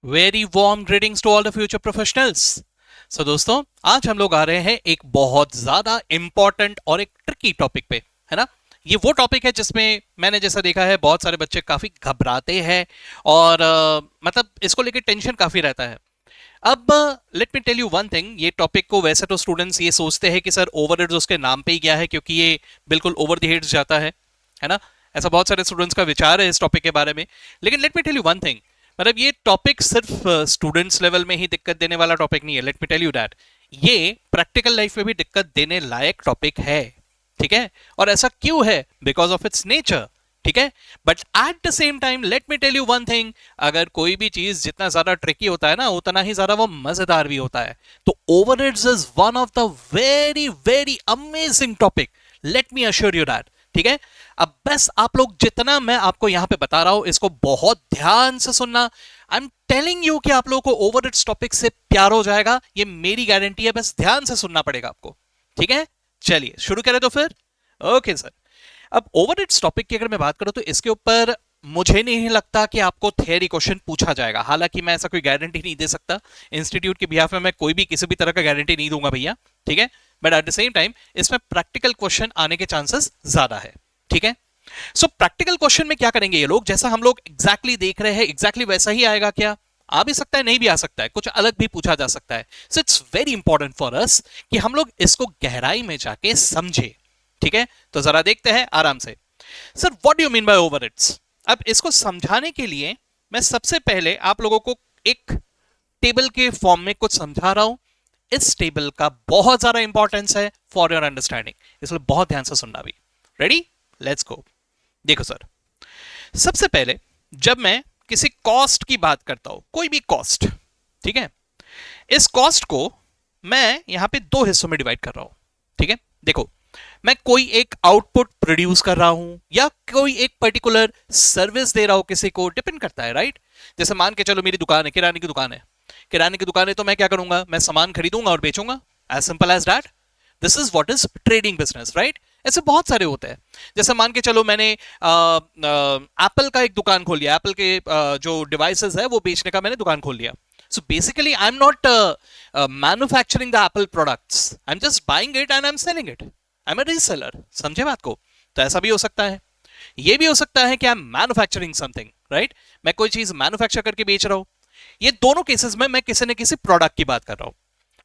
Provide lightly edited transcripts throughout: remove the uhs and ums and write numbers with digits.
Very warm greetings to all the future professionals. So दोस्तों, आज हम लोग आ रहे हैं एक बहुत ज्यादा इंपॉर्टेंट और एक ट्रिकी टॉपिक पे, है ना। ये वो टॉपिक है जिसमें मैंने जैसा देखा है बहुत सारे बच्चे काफी घबराते हैं और मतलब इसको लेके टेंशन काफी रहता है। अब let me tell you one thing, ये टॉपिक को वैसे तो स्टूडेंट्स ये सोचते हैं कि सर ओवर उसके नाम पे ही गया है क्योंकि ये बिल्कुल ओवर द हेड्स जाता है ना। ऐसा बहुत सारे स्टूडेंट्स का विचार है इस टॉपिक के बारे में। लेकिन let me tell you one thing, मतलब ये टॉपिक सिर्फ स्टूडेंट्स लेवल में ही दिक्कत देने वाला टॉपिक नहीं है। Let me tell you that ये प्रैक्टिकल लाइफ में भी दिक्कत देने लायक टॉपिक है, ठीक है। और ऐसा क्यों है? बिकॉज ऑफ इट्स नेचर, ठीक है। But at the same time let me tell you one thing, अगर कोई भी चीज जितना ज्यादा ट्रिकी होता है ना, उतना ही ज्यादा वो मजेदार भी होता है। तो overheads is one of the very very amazing topic, let me assure you that, ठीक है। अब बस आप लोग जितना मैं आपको यहां पे बता रहा हूं इसको बहुत ध्यान से सुनना। आई एम टेलिंग यू कि आप लोगों को ओवरहेड्स टॉपिक से प्यार हो जाएगा, ये मेरी गारंटी है। बस ध्यान से सुनना पड़ेगा आपको, ठीक है। चलिए शुरू करें तो फिर। ओके सर, अब ओवरहेड्स टॉपिक की अगर मैं बात करूं तो इसके ऊपर मुझे नहीं लगता कि आपको थियरी क्वेश्चन पूछा जाएगा। हालांकि मैं ऐसा कोई गारंटी नहीं दे सकता, इंस्टीट्यूट के बिहाफ में मैं कोई भी किसी भी तरह का गारंटी नहीं दूंगा भैया, ठीक है। But at the same time इसमें प्रैक्टिकल क्वेश्चन आने के चांसेस ज्यादा है, ठीक है। सो प्रैक्टिकल क्वेश्चन में क्या करेंगे ये लोग, जैसा हम लोग एग्जैक्टली देख रहे हैं एग्जैक्टली वैसा ही आएगा क्या? आ भी सकता है, नहीं भी आ सकता है, कुछ अलग भी पूछा जा सकता है। So it's very important for us कि हम लोग इसको गहराई में जाके समझे, ठीक है। तो जरा देखते हैं आराम से। Sir what do you mean by overheads? अब इसको समझाने के लिए मैं सबसे पहले आप लोगों को एक टेबल के फॉर्म में कुछ समझा रहा हूं। इस टेबल का बहुत ज्यादा इंपॉर्टेंस है फॉर योर अंडरस्टैंडिंग, इसलिए बहुत ध्यान से सुनना भी। रेडी? Let's go. देखो सर, सबसे पहले जब मैं किसी कॉस्ट की बात करता हूं, कोई भी कॉस्ट, ठीक है, इस कॉस्ट को मैं यहां पे दो हिस्सों में डिवाइड कर रहा हूं, ठीक है। देखो, मैं कोई एक आउटपुट प्रोड्यूस कर रहा हूं या कोई एक पर्टिकुलर सर्विस दे रहा हूं किसी को, डिपेंड करता है, राइट। जैसे मान के चलो मेरी दुकान है, किराने की दुकान है। किराने की दुकान है तो मैं क्या करूंगा, मैं सामान खरीदूंगा और बेचूंगा, as simple as that. This is what is trading business, right. ऐसे बहुत सारे होते हैं। जैसे मान के चलो मैंने एप्पल का एक दुकान खोल लिया, एप्पल के जो डिवाइसेस है वो बेचने का मैंने दुकान खोल लिया। So basically, I'm not manufacturing the Apple products. I'm just buying it and I'm selling it. I'm a reseller. समझे बात को? तो ऐसा भी हो सकता है। ये भी हो सकता है कि I'm manufacturing something, right? मैं कोई चीज मैन्युफैक्चर करके बेच रहा हूं। ये दोनों केसेस में मैं किसी न किसी प्रोडक्ट की बात कर रहा हूं।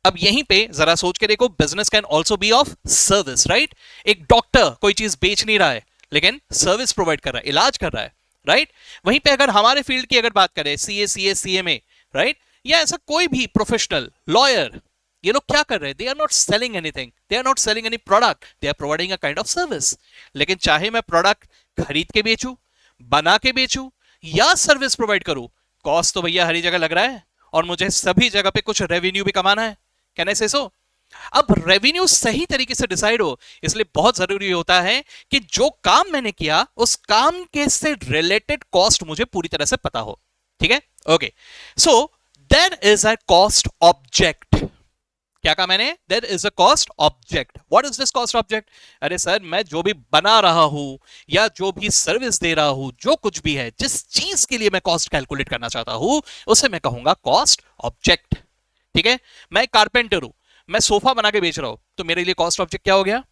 अब यहीं पे जरा सोच के देखो, business can also be of service, right. एक डॉक्टर कोई चीज बेच नहीं रहा है लेकिन सर्विस प्रोवाइड कर रहा है, इलाज कर रहा है, राइट। वहीं पे अगर हमारे फील्ड की अगर बात करें, CA, राइट, या ऐसा कोई भी प्रोफेशनल लॉयर, ये लोग क्या कर रहे हैं? They are not selling anything, they are not selling any product, they are providing a kind of service. लेकिन चाहे मैं प्रोडक्ट खरीद के बेचूं, बना के बेचूं या सर्विस प्रोवाइड करूं, कॉस्ट तो भैया हर जगह लग रहा है और मुझे सभी जगह पे कुछ रेवेन्यू भी कमाना है। कैन आई से सो? अब रेवेन्यू सही तरीके से डिसाइड हो, इसलिए बहुत जरूरी होता है कि जो काम मैंने किया उस काम के से रिलेटेड कॉस्ट मुझे पूरी तरह से पता हो, ठीक है। Okay, so there is a cost object. क्या कहा मैंने? There is a cost object. What is this cost object? अरे सर, मैं जो भी बना रहा हूं या जो भी सर्विस दे रहा हूं, जो कुछ भी है, जिस चीज के लिए मैं कॉस्ट कैलकुलेट करना चाहता हूं, उसे मैं कहूंगा कॉस्ट ऑब्जेक्ट, ठीक है। मैं एक कारपेंटर हूं, मैं सोफा बना के बेच रहा हूं, तो मेरे लिए कॉस्ट ऑब्जेक्ट क्या हो गया?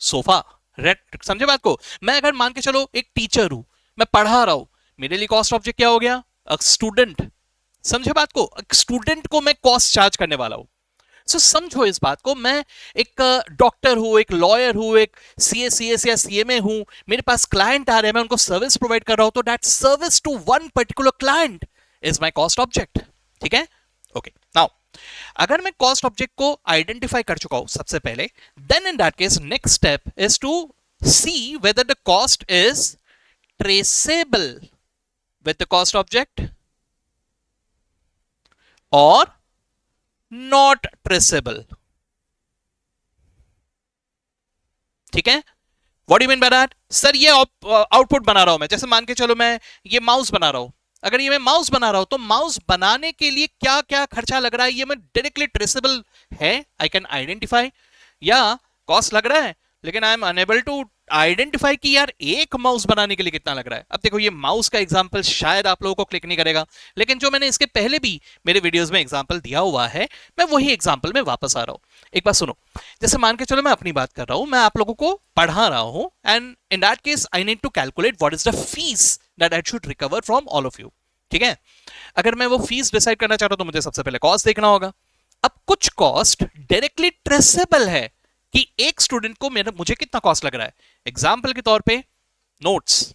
Sofa, rate. समझे बात को? मैं अगर मान के चलो एक टीचर हूं, मैं पढ़ा रहा हूं, मेरे लिए कॉस्ट ऑब्जेक्ट क्या हो गया? स्टूडेंट। समझे बात को? स्टूडेंट को मैं कॉस्ट चार्ज करने वाला हूं। सो समझो इस बात को, मैं एक डॉक्टर हूं, एक लॉयर हूं, एक CS या CMA हूं, मेरे पास क्लाइंट आ रहे हैं, मैं उनको सर्विस प्रोवाइड कर रहा हूं, तो that service to one particular client is my cost object, ठीक है। ओके, नाउ अगर मैं कॉस्ट ऑब्जेक्ट को आइडेंटिफाई कर चुका हूं सबसे पहले, then in that case next step is to see whether the cost is traceable with the cost object और नॉट ट्रेसेबल, ठीक है। What do mean by that? Sir ये आउटपुट बना रहा हूं मैं, जैसे मान के चलो मैं ये माउस बना रहा हूं। अगर ये मैं माउस बना रहा हूं तो माउस बनाने के लिए क्या क्या खर्चा लग रहा है, ये मैं डायरेक्टली ट्रेसेबल है, आई कैन आइडेंटिफाई, या कॉस्ट लग रहा है लेकिन I am unable to identify की यार एक माउस बनाने के लिए कितना लग रहा है। अब देखो ये माउस का एग्जांपल शायद आप लोगों को क्लिक नहीं करेगा, लेकिन जो मैंने इसके पहले भी मेरे वीडियोस में एग्जांपल दिया हुआ है, मैं वही एग्जांपल में वापस आ रहा हूं। एक बात सुनो, जैसे मान के चलो मैं अपनी बात कर रहा हूं, मैं आप लोगों को पढ़ा रहा हूं, and in that case I need to calculate what is the fees that I should recover from all of you. ठीक है, अगर मैं वो फीस डिसाइड करना चाहता हूं तो मुझे सबसे पहले कॉस्ट देखना होगा। अब कुछ कॉस्ट डायरेक्टली ट्रेसेबल है कि एक स्टूडेंट को मुझे कितना कॉस्ट लग रहा है। एग्जाम्पल के तौर पे notes,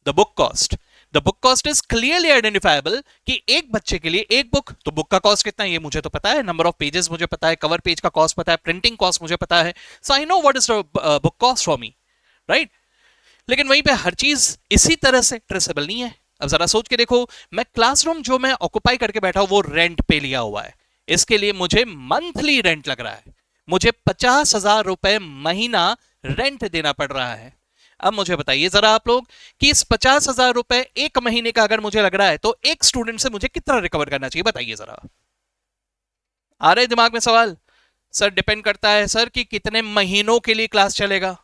the book cost. The book cost is clearly identifiable कि एक बच्चे के लिए एक बुक, तो बुक का कॉस्ट कितना है ये मुझे तो पता है, नंबर ऑफ पेजेस मुझे पता है, कवर पेज का कॉस्ट पता है, प्रिंटिंग कॉस्ट मुझे पता है, so I know what is the book cost for me, right. लेकिन वहीं पे हर चीज इसी तरह से ट्रेसेबल नहीं है। अब जरा सोच के देखो, मैं क्लासरूम जो मैं ऑक्युपाई करके बैठा हूं वो रेंट पे लिया हुआ है, इसके लिए मुझे मंथली रेंट लग रहा है, मुझे 50,000 रुपए महीना रेंट देना पड़ रहा है। अब मुझे बताइए जरा आप लोग कि इस 50,000 रुपए एक महीने का अगर मुझे लग रहा है तो एक स्टूडेंट से मुझे कितना रिकवर करना चाहिए, बताइए जरा। आ रहे दिमाग में सवाल? सर डिपेंड करता है सर कि कितने महीनों के लिए क्लास चलेगा,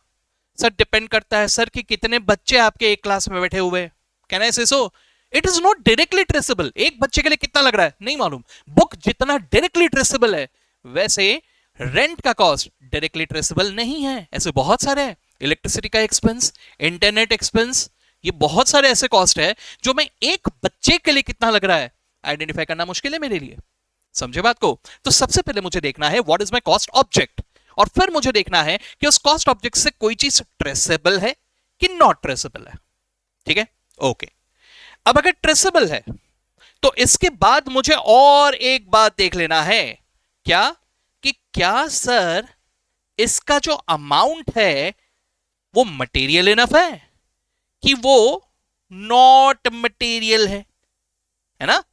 सर डिपेंड करता है सर कि कितने बच्चे आपके एक क्लास में बैठे हुए। Can I say so? It is not directly traceable. एक बच्चे के लिए कितना लग रहा है नहीं मालूम। बुक जितना डायरेक्टली ट्रेसेबल है, वैसे रेंट का कॉस्ट डायरेक्टली ट्रेसेबल नहीं है। ऐसे बहुत सारे हैं, इलेक्ट्रिसिटी का एक्सपेंस, इंटरनेट एक्सपेंस, ये बहुत सारे ऐसे कॉस्ट है जो मैं एक बच्चे के लिए कितना लग रहा है आइडेंटिफाई करना मुश्किल है मेरे लिए। समझे बात को? तो सबसे पहले मुझे देखना है what is my cost object, और फिर मुझे देखना है कि उस कॉस्ट ऑब्जेक्ट से कोई चीज ट्रेसेबल है कि नॉट ट्रेसेबल है। ठीक है, ओके। अब अगर ट्रेसेबल है तो इसके बाद मुझे और एक बात देख लेना है, क्या कि क्या सर इसका जो अमाउंट है वो मटेरियल इनफ है कि वो नॉट मटेरियल है ना।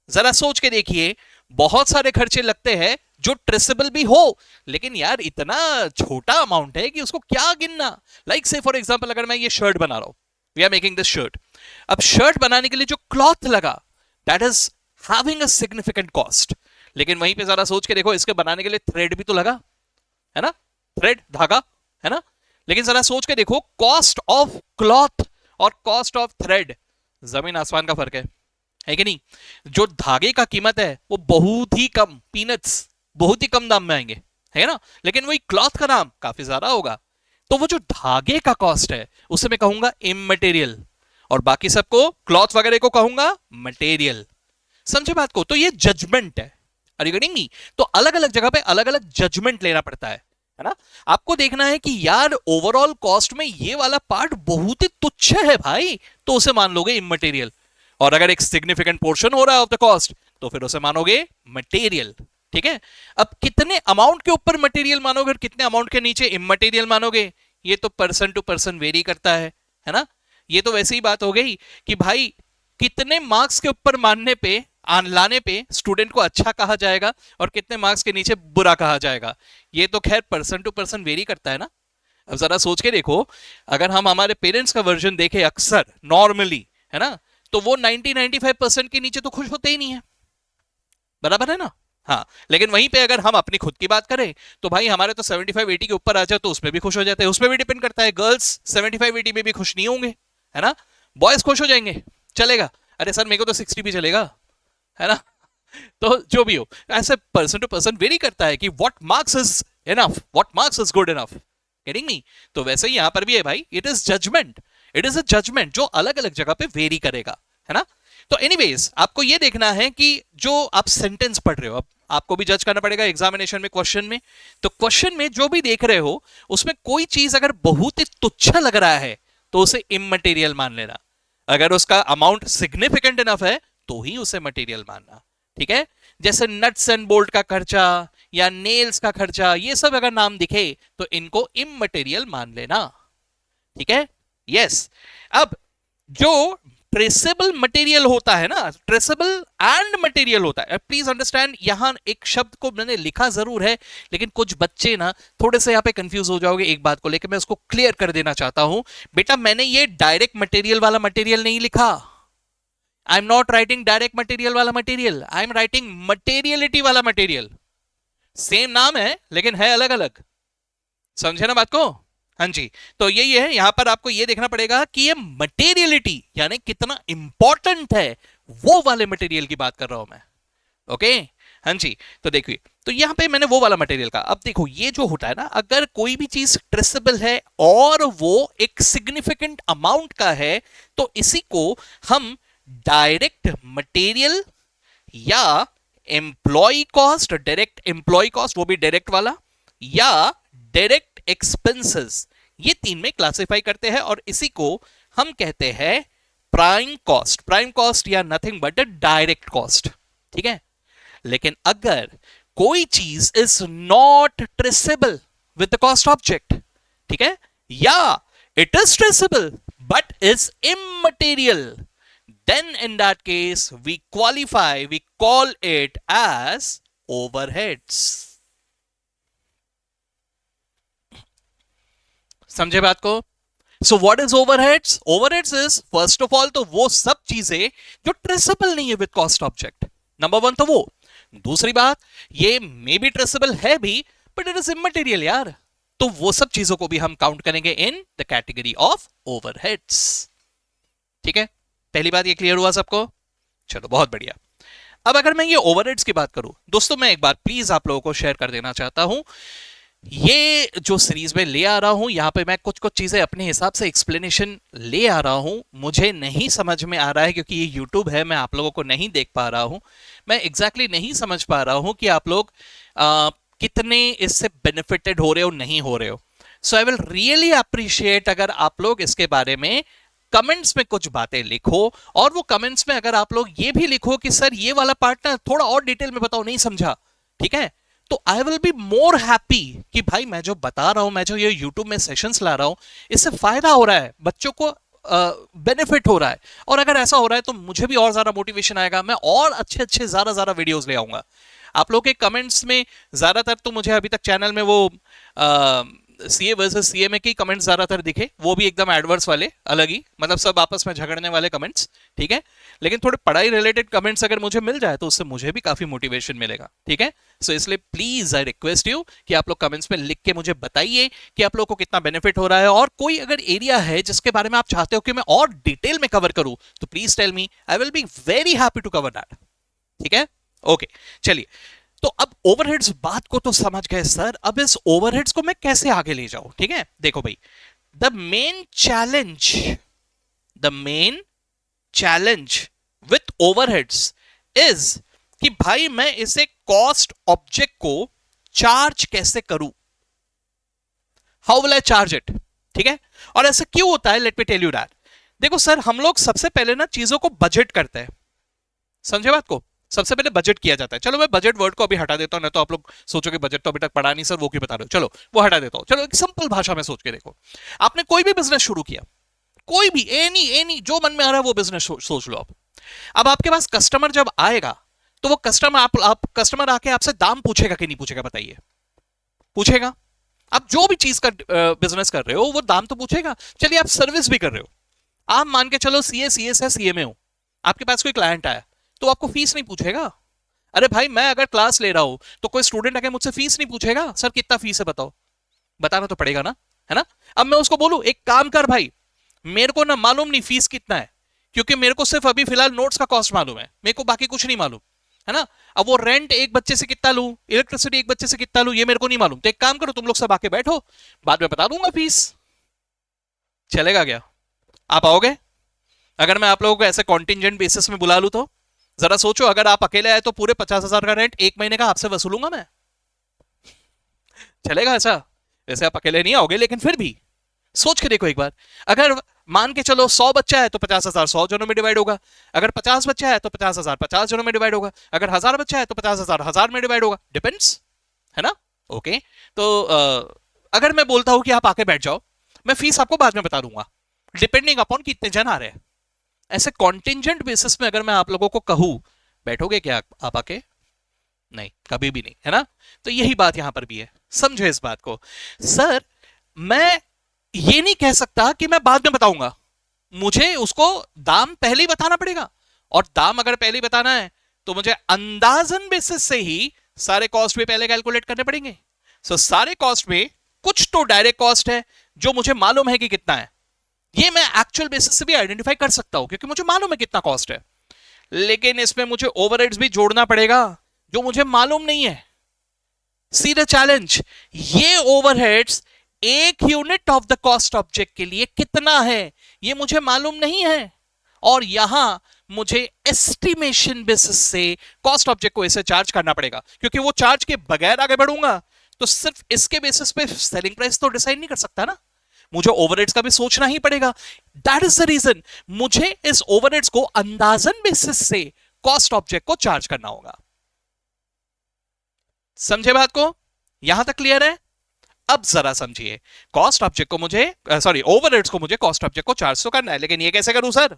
जरा सोच के देखिए, बहुत सारे खर्चे लगते हैं जो ट्रेसेबल भी हो, लेकिन यार इतना छोटा अमाउंट है कि उसको क्या गिनना। लाइक से फॉर एग्जांपल अगर मैं ये शर्ट बना रहा हूं, we are making this shirt, अब शर्ट बनाने के लिए जो क्लॉथ लगा that is having a significant cost, लेकिन वहीं पे जरा सोच के देखो इसके बनाने के लिए थ्रेड भी तो लगा है ना, थ्रेड धागा है ना। लेकिन जरा सोच के देखो कॉस्ट ऑफ क्लॉथ और कॉस्ट ऑफ थ्रेड, जमीन आसमान का फर्क है कि नहीं। जो धागे का कीमत है वो बहुत ही कम, पीनट्स, बहुत ही कम दाम में आएंगे, है ना, लेकिन वही क्लॉथ का दाम काफी ज्यादा होगा। तो वो जो धागे का कॉस्ट है उसे मैं कहूंगा इमटेरियल, और बाकी सबको क्लॉथ वगैरह को कहूंगा मटेरियल। समझे बात को? तो ये जजमेंट है, आर यू गेटिंग मी? तो अलग अलग जगह पे अलग अलग जजमेंट लेना पड़ता है ना। आपको देखना है कि यार ओवरऑल कॉस्ट में ये वाला पार्ट बहुत ही तुच्छ है भाई, तो उसे मान लोगे इमटेरियल, और अगर एक सिग्निफिकेंट पोर्शन हो रहा है ऑफ द कॉस्ट तो फिर उसे मानोगे मटेरियल। ठीक है, अब कितने अमाउंट के ऊपर मटेरियल मानोगे और कितने अमाउंट के नीचे इमटेरियल मानोगे, ये तो पर्सन टू पर्सन वेरी करता है ना। ये तो वैसी ही बात हो गई कि भाई कितने मार्क्स के ऊपर मानने पे लाने पे स्टूडेंट को अच्छा कहा जाएगा और कितने मार्क्स के नीचे बुरा कहा जाएगा, ये तो खैर पर्सन टू पर्सन वेरी करता है ना। अब जरा सोच के देखो, अगर हम हमारे पेरेंट्स का वर्जन देखें अक्सर नॉर्मली, है ना, तो वो 90-95% के नीचे तो खुश होते ही नहीं है, बराबर है ना। हाँ, लेकिन वहीं पे अगर हम अपनी खुद की बात करें तो भाई हमारे तो 75-80 के ऊपर आ जाए तो उसमें भी खुश हो जाते हैं, उसमें भी डिपेंड करता है। गर्ल्स 75-80 में भी खुश नहीं होंगे, है ना, बॉयज खुश हो जाएंगे, चलेगा, अरे सर मेरे को तो 60 भी चलेगा, है ना। तो जो भी हो, ऐसे पर्सन टू पर्सन वेरी करता है कि what marks is enough, what marks is good enough, getting me? तो वैसे ही यहां पर भी है भाई, it is judgement, it is a judgement जो अलग अलग जगह पे वेरी करेगा, है ना। तो एनीवेज आपको ये देखना है कि जो आप सेंटेंस पढ़ रहे हो, अब आपको भी जज करना पड़ेगा एग्जामिनेशन में, क्वेश्चन में, तो क्वेश्चन में जो भी देख रहे हो उसमें कोई चीज अगर बहुत ही तुच्छ लग रहा है तो उसे इमटेरियल मान लेना, अगर उसका अमाउंट सिग्निफिकेंट इनफ है तो ही उसे मटेरियल मानना। ठीक है, जैसे नट्स एंड बोल्ट का खर्चा या नेल्स का खर्चा, ये सब अगर नाम दिखे तो इनको इमटेरियल मान लेना। ठीक है, यस। अब जो ट्रेसेबल मटेरियल होता है ना, ट्रेसेबल एंड मटेरियल होता है, प्लीज अंडरस्टैंड, यहां एक शब्द को मैंने लिखा जरूर है लेकिन कुछ बच्चे ना थोड़े से यहां पे कंफ्यूज हो जाओगे एक बात को लेकर, मैं उसको क्लियर कर देना चाहता हूं। बेटा मैंने ये डायरेक्ट मटेरियल वाला मटेरियल नहीं लिखा, I am not writing direct material वाला material, I am writing materiality वाला मटेरियल। सेम नाम है लेकिन है अलग अलग, समझे ना बात को? हाँ जी, तो यही है, यहां पर आपको ये देखना पड़ेगा कि ये मटेरियलिटी यानी कितना इंपॉर्टेंट है, वो वाले मटेरियल की बात कर रहा हूं मैं। ओके, हाँ जी, तो देखिए, तो यहां पे मैंने वो वाला मटेरियल का, अब देखो ये जो होता है ना, अगर कोई भी चीज ट्रेसेबल है और वो एक सिग्निफिकेंट अमाउंट का है, तो इसी को हम डायरेक्ट मटेरियल या employ cost, direct employ cost, वो भी डायरेक्ट वाला, या डायरेक्ट एक्सपेंसेस, ये तीन में क्लासिफाई करते हैं और इसी को हम कहते हैं प्राइम कॉस्ट। प्राइम कॉस्ट या नथिंग बट डायरेक्ट कॉस्ट, ठीक है। लेकिन अगर कोई चीज is not traceable with the cost object, ठीक है, या it is traceable but is immaterial, then in that case we call it as overheads। समझे बात को? So what is overheads? Overheads is first of all तो वो सब चीजें जो ट्रेसेबल नहीं है with cost object, number one तो वो। दूसरी बात, ये मे बी ट्रेसेबल है भी बट इट इज इमटेरियल यार, तो वो सब चीजों को भी हम काउंट करेंगे in the category of overheads. ठीक है, पहली बात ये क्लियर हुआ सबको? चलो बहुत बढ़िया। अब अगर मैं ये ओवरहेड्स की बात करूं दोस्तों, मैं एक बार प्लीज आप लोगों को शेयर कर देना चाहता हूं, ये जो सीरीज में ले आ रहा हूं, यहां पे मैं कुछ कुछ चीजें अपने हिसाब से एक्सप्लेनेशन ले आ रहा हूं, मुझे नहीं समझ में आ रहा है क्योंकि ये यूट्यूब है, मैं आप लोगों को नहीं देख पा रहा हूं, मैं एग्जैक्टली नहीं समझ पा रहा हूं कि आप लोग कितने इससे बेनिफिटेड हो रहे हो, नहीं हो रहे हो। सो आई विल रियली अप्रिशिएट अगर आप लोग इसके बारे में कमेंट्स में कुछ बातें लिखो, और वो कमेंट्स में अगर आप लोग ये भी लिखो कि सर ये वाला पार्ट ना थोड़ा और डिटेल में बताओ, नहीं समझा, ठीक है, तो आई विल बी मोर हैप्पी कि भाई मैं जो बता रहा हूं, मैं जो ये यूट्यूब में सेशंस ला रहा हूं, इससे फायदा हो रहा है, बच्चों को बेनिफिट हो रहा है, और अगर ऐसा हो रहा है तो मुझे भी और ज्यादा मोटिवेशन आएगा, मैं और अच्छे अच्छे ज्यादा वीडियोस ले आऊंगा। आप लोग के कमेंट्स में ज्यादातर तो मुझे अभी तक चैनल में वो सीए वर्सेस सीए में की कमेंट्स ज्यादातर दिखे, वो भी एकदम एडवर्स वाले, अलग ही, मतलब सब आपस में झगड़ने वाले कमेंट्स, ठीक है, लेकिन थोड़े पढ़ाई रिलेटेड कमेंट्स अगर मुझे मिल जाए तो उससे मुझे भी काफी मोटिवेशन मिलेगा, ठीक है। सो इसलिए प्लीज आई रिक्वेस्ट यू कि आप लोग कमेंट्स में लिख के मुझे बताइए कि आप लोग को कितना बेनिफिट हो रहा है, और कोई अगर एरिया है जिसके बारे में आप चाहते हो कि मैं और डिटेल में कवर करूं तो please tell me, I will be very happy to cover that, ठीक है। ओके, चलिए, तो अब ओवरहेड्स बात को तो समझ गए सर, अब इस ओवरहेड्स को मैं कैसे आगे ले जाऊं, ठीक है। देखो भाई, the main challenge with overheads is कि भाई मैं इसे कॉस्ट ऑब्जेक्ट को चार्ज कैसे करूं, how will I charge it, ठीक है। और ऐसा क्यों होता है, let me tell you that. देखो सर, हम लोग सबसे पहले ना चीजों को बजट करते हैं, समझे बात को, सबसे पहले बजट किया जाता है। चलो मैं बजट वर्ड को अभी हटा देता हूं, नहीं तो आप लोग सोचोगे बजट तो अभी तक पढ़ा नहीं सर, वो क्यों बता रहे हो, चलो वो हटा देता हूं। चलो एक सिंपल भाषा में सोच के देखो, आपने कोई भी बिजनेस शुरू किया, कोई भी एनी जो मन में आ रहा है वो बिजनेस सोच लो आप। अब आपके पास कस्टमर जब आएगा तो वो कस्टमर आप कस्टमर आके आपसे दाम पूछेगा कि नहीं पूछेगा, बताइए, पूछेगा। आप जो भी चीज का बिजनेस कर रहे हो वो दाम तो पूछेगा। चलिए आप सर्विस भी कर रहे हो, आप मान के चलो सीएस है, सीए में हो, आपके पास कोई क्लाइंट आया तो आपको फीस नहीं पूछेगा। अरे भाई मैं अगर क्लास ले रहा हूं तो कोई स्टूडेंट आके मुझसे फीस नहीं पूछेगा, सर कितना फीस है बताओ, बताना तो पड़ेगा ना, है ना। अब मैं उसको बोलूं एक काम कर भाई, मेरे को ना मालूम नहीं फीस कितना है, क्योंकि मेरे को सिर्फ अभी फिलहाल नोट्स का कॉस्ट मालूम है, मेरे को बाकी कुछ नहीं मालूम, है ना। अब वो रेंट एक बच्चे से कितना लूं, इलेक्ट्रिसिटी एक बच्चे से कितना लूं, ये मेरे को नहीं मालूम, तो एक काम करो तुम लोग सब आके बैठो, बाद में बता दूंगा फीस, चलेगा क्या? आप आओगे? अगर मैं आप लोगों को ऐसे कॉन्टिजेंट बेसिस में बुला लूं तो जरा सोचो, अगर आप अकेले आए तो पूरे 50,000 का रेंट एक महीने का आपसे वसूलूंगा मैं, चलेगा ऐसा? वैसे आप अकेले नहीं आओगे, लेकिन फिर भी सोच के देखो एक बार। अगर मान के चलो 100 बच्चा है तो 50,000 100 जनों में डिवाइड होगा, अगर 50 बच्चा है तो 50,000 50 जनों में डिवाइड होगा, अगर 1000 बच्चा है तो 50,000 1000 में डिवाइड होगा, डिपेंड्स, है ना। ओके, तो अगर मैं बोलता हूं कि आप आके बैठ जाओ, मैं फीस आपको बाद में बता दूंगा, डिपेंडिंग अपॉन कितने जन आ रहे हैं। ऐसे कॉन्टिजेंट बेसिस में अगर मैं आप लोगों को कहूं, बैठोगे क्या आप आके? नहीं, कभी भी नहीं, है ना। तो यही बात यहां पर भी है, समझो इस बात को। सर मैं ये नहीं कह सकता कि मैं बाद में बताऊंगा, मुझे उसको दाम पहले ही बताना पड़ेगा, और दाम अगर पहले ही बताना है तो मुझे अंदाजन बेसिस से ही सारे कॉस्ट भी पहले कैलकुलेट करने पड़ेंगे। सो सारे कॉस्ट में कुछ तो डायरेक्ट कॉस्ट है, जो मुझे मालूम है कि कितना है, ये मैं एक्चुअल बेसिस से भी आइडेंटिफाई कर सकता हूं क्योंकि मुझे मालूम है कितना कॉस्ट है। लेकिन इसमें मुझे ओवरहेड्स भी जोड़ना पड़ेगा जो मुझे मालूम नहीं है। सी द चैलेंज, ये ओवरहेड्स एक unit of the cost object के लिए कितना है ये मुझे मालूम नहीं है, और यहां मुझे एस्टिमेशन बेसिस से कॉस्ट ऑब्जेक्ट को ऐसे चार्ज करना पड़ेगा, क्योंकि वो चार्ज के बगैर आगे बढ़ूंगा तो सिर्फ इसके बेसिस पे सेलिंग प्राइस तो डिसाइड नहीं कर सकता ना, मुझे ओवरहेड्स का भी सोचना ही पड़ेगा। दैट इज द रीजन मुझे इस ओवरहेड्स को अंदाजन बेसिस से कॉस्ट ऑब्जेक्ट को चार्ज करना होगा। समझे बात को? यहां तक क्लियर है? अब जरा समझिए, कॉस्ट ऑब्जेक्ट को मुझे ओवरहेड्स को मुझे कॉस्ट ऑब्जेक्ट को चार्ज तो करना है, लेकिन ये कैसे करूं सर?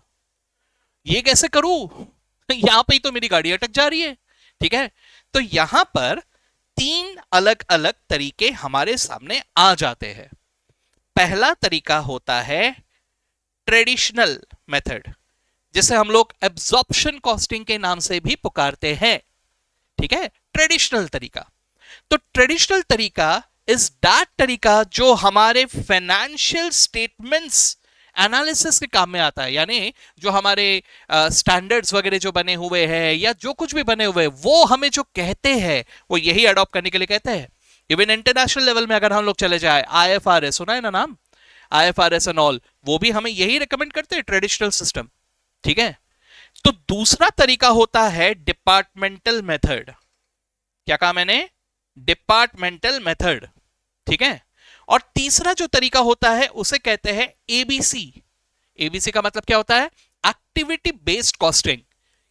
ये कैसे करूं? यहां पे ही तो मेरी गाड़ी अटक जा रही है। ठीक है, तो यहां पर तीन अलग अलग तरीके हमारे सामने आ जाते हैं। पहला तरीका होता है ट्रेडिशनल मेथड, जिसे हम लोग एब्जॉर्प्शन कॉस्टिंग के नाम से भी पुकारते हैं। ठीक है, ट्रेडिशनल तरीका। तो ट्रेडिशनल तरीका इज दैट तरीका जो हमारे फाइनेंशियल स्टेटमेंट्स एनालिसिस के काम में आता है, यानी जो हमारे स्टैंडर्ड्स वगैरह जो बने हुए हैं या जो कुछ भी बने हुए हैं वो हमें जो कहते हैं वो यही अडॉप्ट करने के लिए कहते हैं। इवन इंटरनेशनल लेवल में अगर हम लोग चले जाए, IFRS सुना है ना नाम, IFRS एंड ऑल, वो भी हमें यही रिकमेंड करते हैं, ट्रेडिशनल सिस्टम। ठीक है, तो दूसरा तरीका होता है डिपार्टमेंटल मेथड। क्या कहा मैंने? Departmental method. ठीक है, और तीसरा जो तरीका होता है उसे कहते हैं ABC। ABC का मतलब क्या होता है? Activity based costing.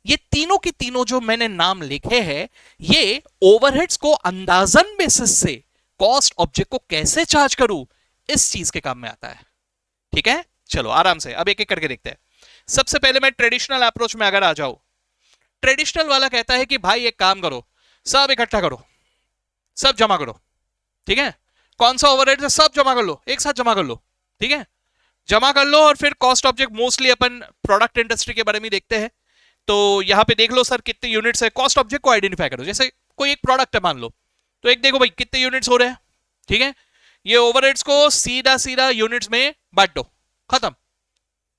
ये तीनों की तीनों जो मैंने नाम लिखे हैं, ये ओवरहेड्स को अंदाजन बेसिस से कॉस्ट ऑब्जेक्ट को कैसे चार्ज करूं, इस चीज के काम में आता है। ठीक है, चलो आराम से अब एक एक करके देखते हैं। सबसे पहले मैं ट्रेडिशनल अप्रोच में अगर आ जाऊं, ट्रेडिशनल वाला कहता है कि भाई एक काम करो, सब इकट्ठा करो, सब जमा करो। ठीक है, कौन सा ओवरहेड है सब जमा कर लो, एक साथ जमा कर लो। ठीक है, जमा कर लो, और फिर कॉस्ट ऑब्जेक्ट मोस्टली अपन प्रोडक्ट इंडस्ट्री के बारे में देखते हैं, तो यहां पे देख लो सर कितने यूनिट्स है, कॉस्ट ऑब्जेक्ट को आइडेंटिफाई करो। जैसे कोई एक प्रोडक्ट है मान लो, तो एक देखो भाई कितने यूनिट्स हो रहे हैं। ठीक है, ये ओवरहेड्स को सीधा सीधा यूनिट्स में बांट दो, खत्म।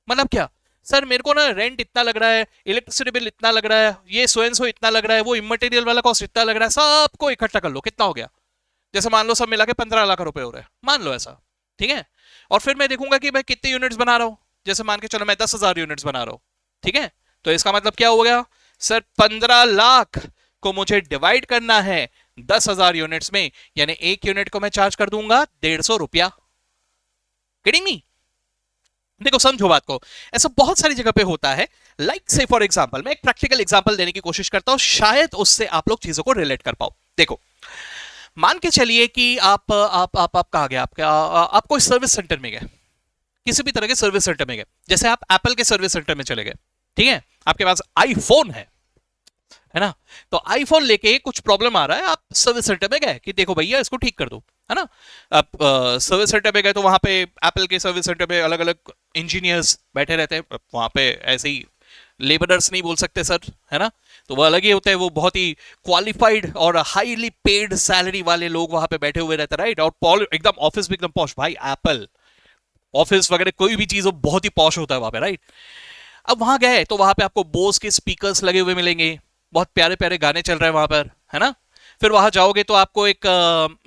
मतलब क्या सर, मेरे को ना रेंट इतना लग रहा है, इलेक्ट्रिसिटी बिल इतना लग रहा है, ये सो एंड सो इतना लग रहा है, वो इमटेरियल वाला कॉस्ट इतना लग रहा है, सबको इकट्ठा कर लो, कितना हो गया? जैसे मान लो सब मिला के 15 लाख रुपए हो रहे हैं, मान लो ऐसा। ठीक है, और फिर मैं देखूंगा कि मैं कितने यूनिट्स बना रहा हूं, जैसे मान के चलो मैं 10,000 यूनिट्स बना रहा हूं। ठीक है, तो इसका मतलब क्या हो गया सर, 15 लाख को मुझे डिवाइड करना है 10,000 यूनिट्स में, यानी एक यूनिट को मैं चार्ज कर दूंगा 150 रुपया। Kidding me? देखो समझो बात को, ऐसा बहुत सारी जगह पे होता है। लाइक से फॉर एग्जांपल, मैं एक प्रैक्टिकल एग्जांपल देने की कोशिश करता हूं, शायद उससे आप लोग चीजों को रिलेट कर पाओ। देखो मान के चलिए कि आप कहा गया, आप कोई सर्विस सेंटर में गए, किसी भी तरह के सर्विस सेंटर में गए, जैसे आप एप्पल के सर्विस सेंटर में चले गए। ठीक है, आपके पास आईफोन है ना, तो आईफोन लेके कुछ प्रॉब्लम आ रहा है, आप सर्विस सेंटर में गए कि देखो भैया इसको ठीक कर दो, है ना। आप सर्विस सेंटर में गए तो वहां पे एप्पल के सर्विस सेंटर में अलग अलग इंजीनियर्स बैठे रहते हैं, वहां पे ऐसे ही लेबरर्स नहीं बोल सकते सर, है ना, तो वो अलग ही होते हैं, वो बहुत ही क्वालिफाइड और हाईली पेड सैलरी वाले लोग वहां पे बैठे हुए रहते हैं, राइट। और एकदम ऑफिस भी एकदम पॉश, भाई एप्पल ऑफिस वगैरह कोई भी चीज हो बहुत ही पॉश होता है वहां पे, राइट। अब वहां गए तो वहां पे आपको बोस के स्पीकर्स लगे हुए मिलेंगे, बहुत प्यारे प्यारे गाने चल रहे हैं वहां पर, है ना। फिर वहां जाओगे तो आपको एक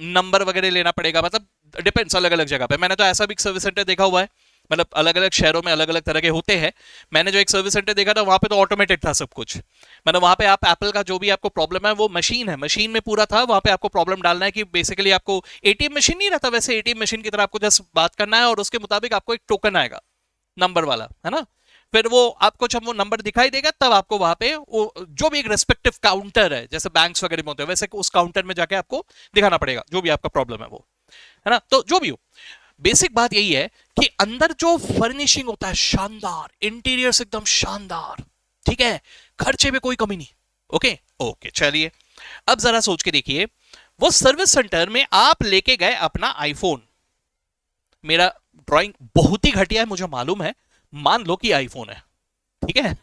नंबर वगैरह लेना पड़ेगा, मतलब डिपेंड्स अलग अलग जगह पे। मैंने तो ऐसा भी सर्विस सेंटर देखा हुआ है, मतलब अलग अलग शहरों में अलग अलग तरह के होते हैं। मैंने जो एक सर्विस सेंटर देखा था वहां पे तो ऑटोमेटेड था सब कुछ, मतलब वहां पे आप एप्पल का जो भी आपको प्रॉब्लम है वो मशीन है, मशीन में पूरा था, वहां पे आपको प्रॉब्लम डालना है कि बेसिकली आपको एटीएम मशीन नहीं रहता वैसे, एटीएम मशीन की तरह आपको जस्ट बात करना है और उसके मुताबिक आपको एक टोकन आएगा नंबर वाला, है ना। फिर वो आपको जब वो नंबर दिखाई देगा तब आपको वहां पे वो जो भी एक रेस्पेक्टिव काउंटर है, जैसे बैंक्स वगैरह में होते हैं वैसे उस काउंटर में जाके आपको दिखाना पड़ेगा जो भी आपका प्रॉब्लम है वो, है ना। तो जो भी हो, बेसिक बात यही है कि अंदर जो फर्निशिंग होता है शानदार, इंटीरियर एकदम शानदार, ठीक है, खर्चे में कोई कमी नहीं। ओके ओके, चलिए अब जरा सोच के देखिए, वो सर्विस सेंटर में आप लेके गए अपना आईफोन, मेरा ड्राइंग बहुत ही घटिया है मुझे मालूम है, मान लो कि आईफोन है, ठीक है।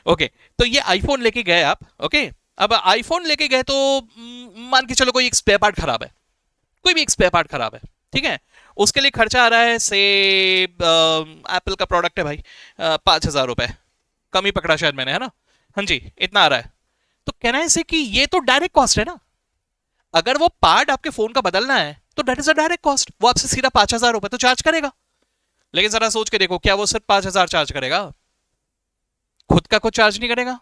ओके, तो ये आईफोन लेके गए आप, ओके। अब आईफोन लेके गए तो मान के चलो कोई एक स्पेयर पार्ट खराब है, कोई भी एक स्पेयर पार्ट खराब है, ठीक है, उसके लिए खर्चा आ रहा है से एप्पल का प्रोडक्ट है भाई 5,000 रुपए, कम ही पकड़ा शायद मैंने, है ना? हाँ जी, इतना आ रहा है। तो कहना है इसे कि ये तो डायरेक्ट कॉस्ट है ना। अगर वो पार्ट आपके फोन का बदलना है तो that is a direct cost, वो आपसे सीधा 5,000 रुपए तो चार्ज करेगा। लेकिन जरा सोच के देखो, क्या वो सिर्फ 5,000 चार्ज करेगा? खुद का कुछ चार्ज नहीं करेगा।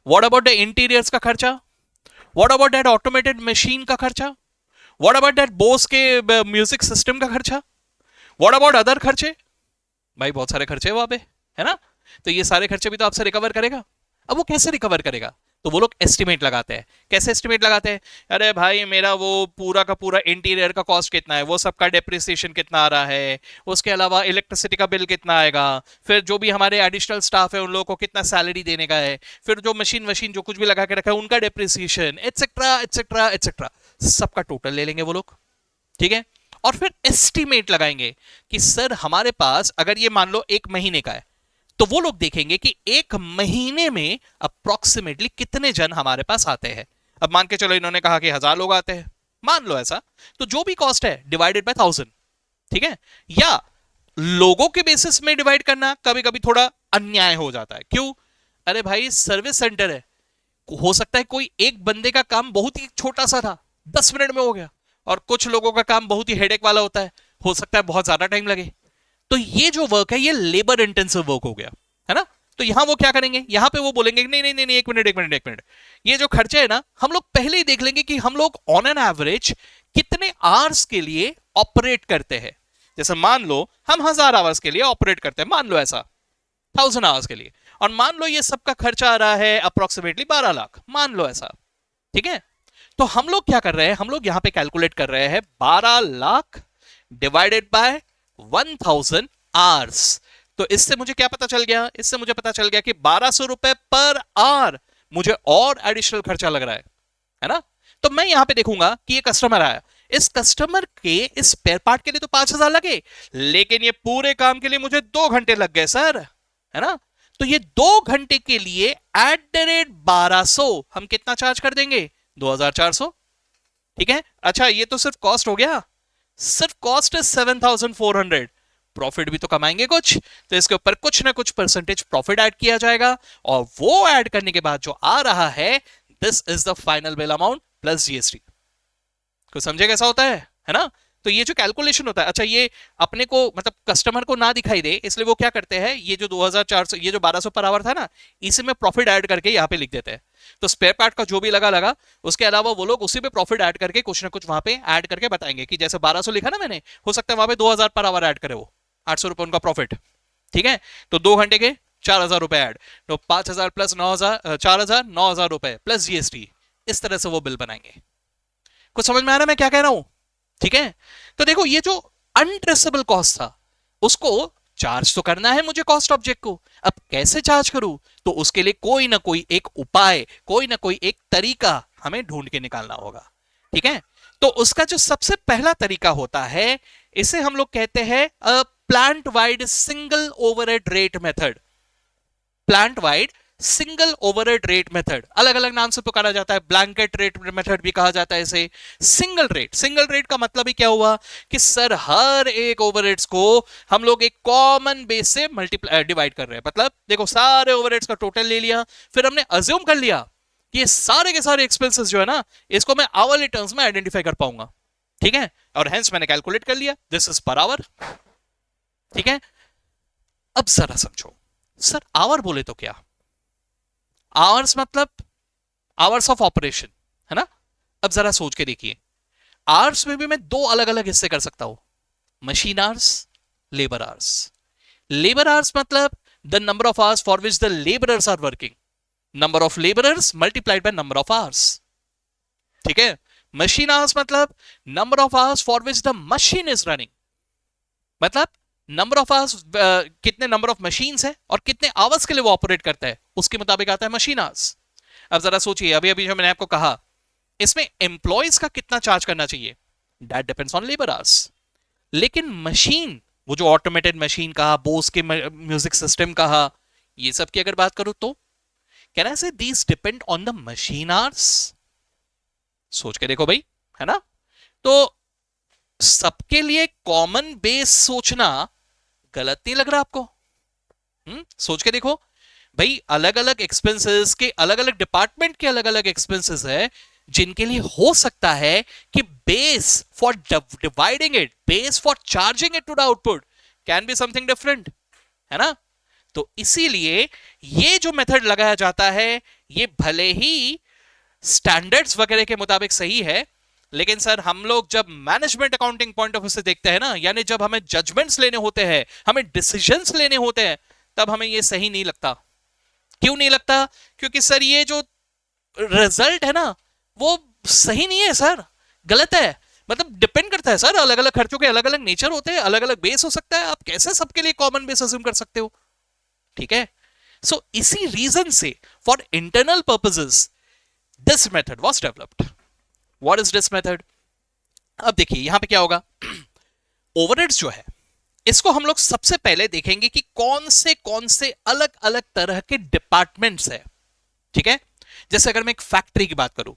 व्हाट अबाउट द इंटीरियर्स का खर्चा? What about that automated machine का खर्चा? व्हाट अबाउट दैट बोस के म्यूजिक सिस्टम का खर्चा? व्हाट अबाउट अदर खर्चे? भाई बहुत सारे खर्चे हैं वहां पे, है ना? तो ये सारे खर्चे भी तो आपसे रिकवर करेगा। अब वो कैसे रिकवर करेगा? तो वो लोग एस्टिमेट लगाते हैं। कैसे एस्टिमेट लगाते हैं? अरे भाई मेरा वो पूरा का पूरा इंटीरियर का कॉस्ट कितना है, वो सबका डेप्रिसिएशन कितना आ रहा है, उसके अलावा इलेक्ट्रिसिटी का बिल कितना आएगा, फिर जो भी हमारे एडिशनल स्टाफ है उन लोगों को कितना सैलरी देने का है, फिर जो मशीन वशीन जो कुछ भी लगा के रखा है उनका डेप्रिसिएशन, एटसेट्रा एटसेट्रा एटसेट्रा, सबका टोटल ले लेंगे वो लोग। ठीक है? और फिर एस्टिमेट लगाएंगे कि सर हमारे पास अगर ये मान लो 1 महीने का है, तो वो लोग देखेंगे कि 1 महीने में अप्रोक्सीमेटली कितने जन हमारे पास आते हैं। अब मान के चलो इन्होंने कहा कि 1,000 लोग आते हैं, मान लो ऐसा, तो जो भी कॉस्ट है डिवाइडेड बाय 1,000। ठीक है? या लोगों के बेसिस में डिवाइड करना कभी कभी थोड़ा अन्याय हो जाता है। क्यों? अरे भाई सर्विस सेंटर है, हो सकता है कोई एक बंदे का काम बहुत ही छोटा सा था, 10 मिनट में हो गया, और कुछ लोगों का काम बहुत ही हेडेक वाला होता है, हो सकता है बहुत ज्यादा टाइम लगे। तो ये जो वर्क है ये लेबर इंटेंसिव वर्क हो गया, है ना? तो यहां वो क्या करेंगे, यहां पे वो बोलेंगे नहीं नहीं नहीं, 1 मिनट 1 मिनट 1 मिनट, ये जो खर्चे है ना हम लोग पहले ही देख लेंगे कि हम लोग ऑन एन एवरेज कितने आवर्स के लिए ऑपरेट करते हैं। जैसे मान लो हम 1,000 आवर्स के लिए ऑपरेट करते हैं, मान लो ऐसा 1,000 आवर्स के लिए, और मान लो ये सबका खर्चा आ रहा है अप्रोक्सीमेटली 12 लाख, मान लो ऐसा। ठीक है? तो हम लोग क्या कर रहे हैं, हम लोग यहां पे कैलकुलेट कर रहे हैं 12 लाख डिवाइडेड बाय 1,000 आवर्स। तो इससे मुझे क्या पता चल गया, इससे मुझे पता चल गया कि 1,200 रुपए पर आवर मुझे और एडिशनल खर्चा लग रहा है ना? तो मैं यहां पे देखूंगा कि ये कस्टमर आया, इस कस्टमर के इस स्पेयर पार्ट के लिए तो 5,000 लगे, लेकिन ये पूरे काम के लिए मुझे 2 घंटे लग गए सर, है ना? तो ये 2 घंटे के लिए एट द रेट 1,200 हम कितना चार्ज कर देंगे? 2,400। ठीक है? अच्छा ये तो सिर्फ कॉस्ट हो गया, सिर्फ कॉस्ट है 7,400, प्रॉफिट भी तो कमाएंगे कुछ, तो इसके ऊपर कुछ ना कुछ परसेंटेज प्रॉफिट ऐड किया जाएगा, और वो ऐड करने के बाद जो आ रहा है this is the final bill amount plus GST. कुछ समझे कैसा होता है ना? तो ये जो कैलकुलेशन होता है, अच्छा ये अपने को मतलब कस्टमर को ना दिखाई दे इसलिए वो क्या करते हैं, ये जो 2,400 ये जो 1,200 पर आवर था ना, इसी में प्रॉफिट ऐड करके यहाँ पे लिख देते हैं। तो स्पेयर पार्ट का जो भी लगा लगा, उसके अलावा वो लोग उसी में प्रॉफिट ऐड करके कुछ ना कुछ वहां पे ऐड करके बताएंगे कि जैसे 1,200 लिखा ना मैंने, हो सकता है वहां पे 2,000 पर आवर ऐड करे वो, 800 रुपए उनका प्रॉफिट। ठीक है? तो 2 घंटे के 4,000 रुपए ऐड, तो 5,000 प्लस 9,000, 4,000 9,000 रुपए प्लस जीएसटी, इस तरह से वो बिल बनाएंगे। कुछ समझ में आ रहा है मैं क्या कह रहा हूं? ठीक है? तो देखो ये जो अनट्रेसेबल कॉस्ट था उसको चार्ज तो करना है मुझे कॉस्ट ऑब्जेक्ट को, अब कैसे चार्ज करूं? तो उसके लिए कोई ना कोई एक उपाय, कोई ना कोई एक तरीका हमें ढूंढ के निकालना होगा। ठीक है? तो उसका जो सबसे पहला तरीका होता है, इसे हम लोग कहते हैं plant wide single overhead rate method. Plant wide single overhead rate method, अलग अलग नाम से पुकारा जाता है, ब्लैंकेट रेट मेथड भी कहा जाता है इसे। सिंगल रेट का मतलब ही क्या हुआ कि सर हर एक ओवरहेड्स को हम लोग एक कॉमन बेस से मल्टीप्लाई डिवाइड कर रहे हैं। मतलब देखो सारे ओवरहेड्स का टोटल ले लिया, फिर हमने अज्यूम कर लिया कि ये सारे के सारे एक्सपेंसेस जो है ना इसको मैं आवरली टर्म्स में आइडेंटिफाई कर पाऊंगा। ठीक है? और हेंस मैंने कैलकुलेट कर लिया दिस इज पर आवर। ठीक है? अब जरा समझो, सर आवर बोले तो क्या? आवर्स मतलब आवर्स ऑफ ऑपरेशन, है ना? अब जरा सोच के देखिए, आवर्स में भी मैं दो अलग अलग हिस्से कर सकता हूं, machine hours, labour hours. Labour hours मतलब the number of hours for which the labourers are working, number of labourers multiplied by number of hours. ठीक है? मशीन आवर्स मतलब number of hours for which the machine is running, मतलब number of hours कितने number of machines है और कितने hours के लिए वो ऑपरेट करता है उसके मुताबिक आता है मशीन आवर्स। अब जरा सोचिए, अभी अभी जो मैंने आपको कहा इसमें एम्प्लॉयज का कितना चार्ज करना चाहिए, that depends on labour hours. लेकिन मशीन, वो जो ऑटोमेटेड मशीन कहा, बोस के म्यूजिक सिस्टम कहा, ये सब की अगर बात करूं तो कैन आई से these depend on the machine hours. सोच के देखो भाई, है ना? तो सबके लिए कॉमन बेस सोचना गलत नहीं लग रहा आपको? सोच के देखो भाई, अलग अलग एक्सपेंसेस के अलग अलग डिपार्टमेंट के अलग अलग एक्सपेंसेस है जिनके लिए हो सकता है कि base for dividing it, base for charging it to the output can be something different, है ना? तो इसीलिए ये जो मेथड लगाया जाता है ये भले ही स्टैंडर्ड्स वगैरह के मुताबिक सही है, लेकिन सर हम लोग जब management accounting point of view से देखते हैं ना, यानी जब हमें जजमेंट्स लेने होते हैं, हमें डिसीजंस लेने होते हैं, तब हमें ये सही नहीं लगता। क्यों नहीं लगता? क्योंकि सर ये जो रिजल्ट है ना वो सही नहीं है सर, गलत है। मतलब डिपेंड करता है सर, अलग अलग खर्चों के अलग अलग नेचर होते हैं, अलग अलग बेस हो सकता है, आप कैसे सबके लिए कॉमन बेस अज्यूम कर सकते हो? ठीक है। सो इसी रीजन से for internal purposes this method was developed. What is this method? अब देखिए यहां पे क्या होगा, ओवरहेड्स जो है इसको हम लोग सबसे पहले देखेंगे कि कौन से अलग अलग तरह के डिपार्टमेंट्स है। ठीक है। जैसे अगर मैं एक फैक्ट्री की बात करूं,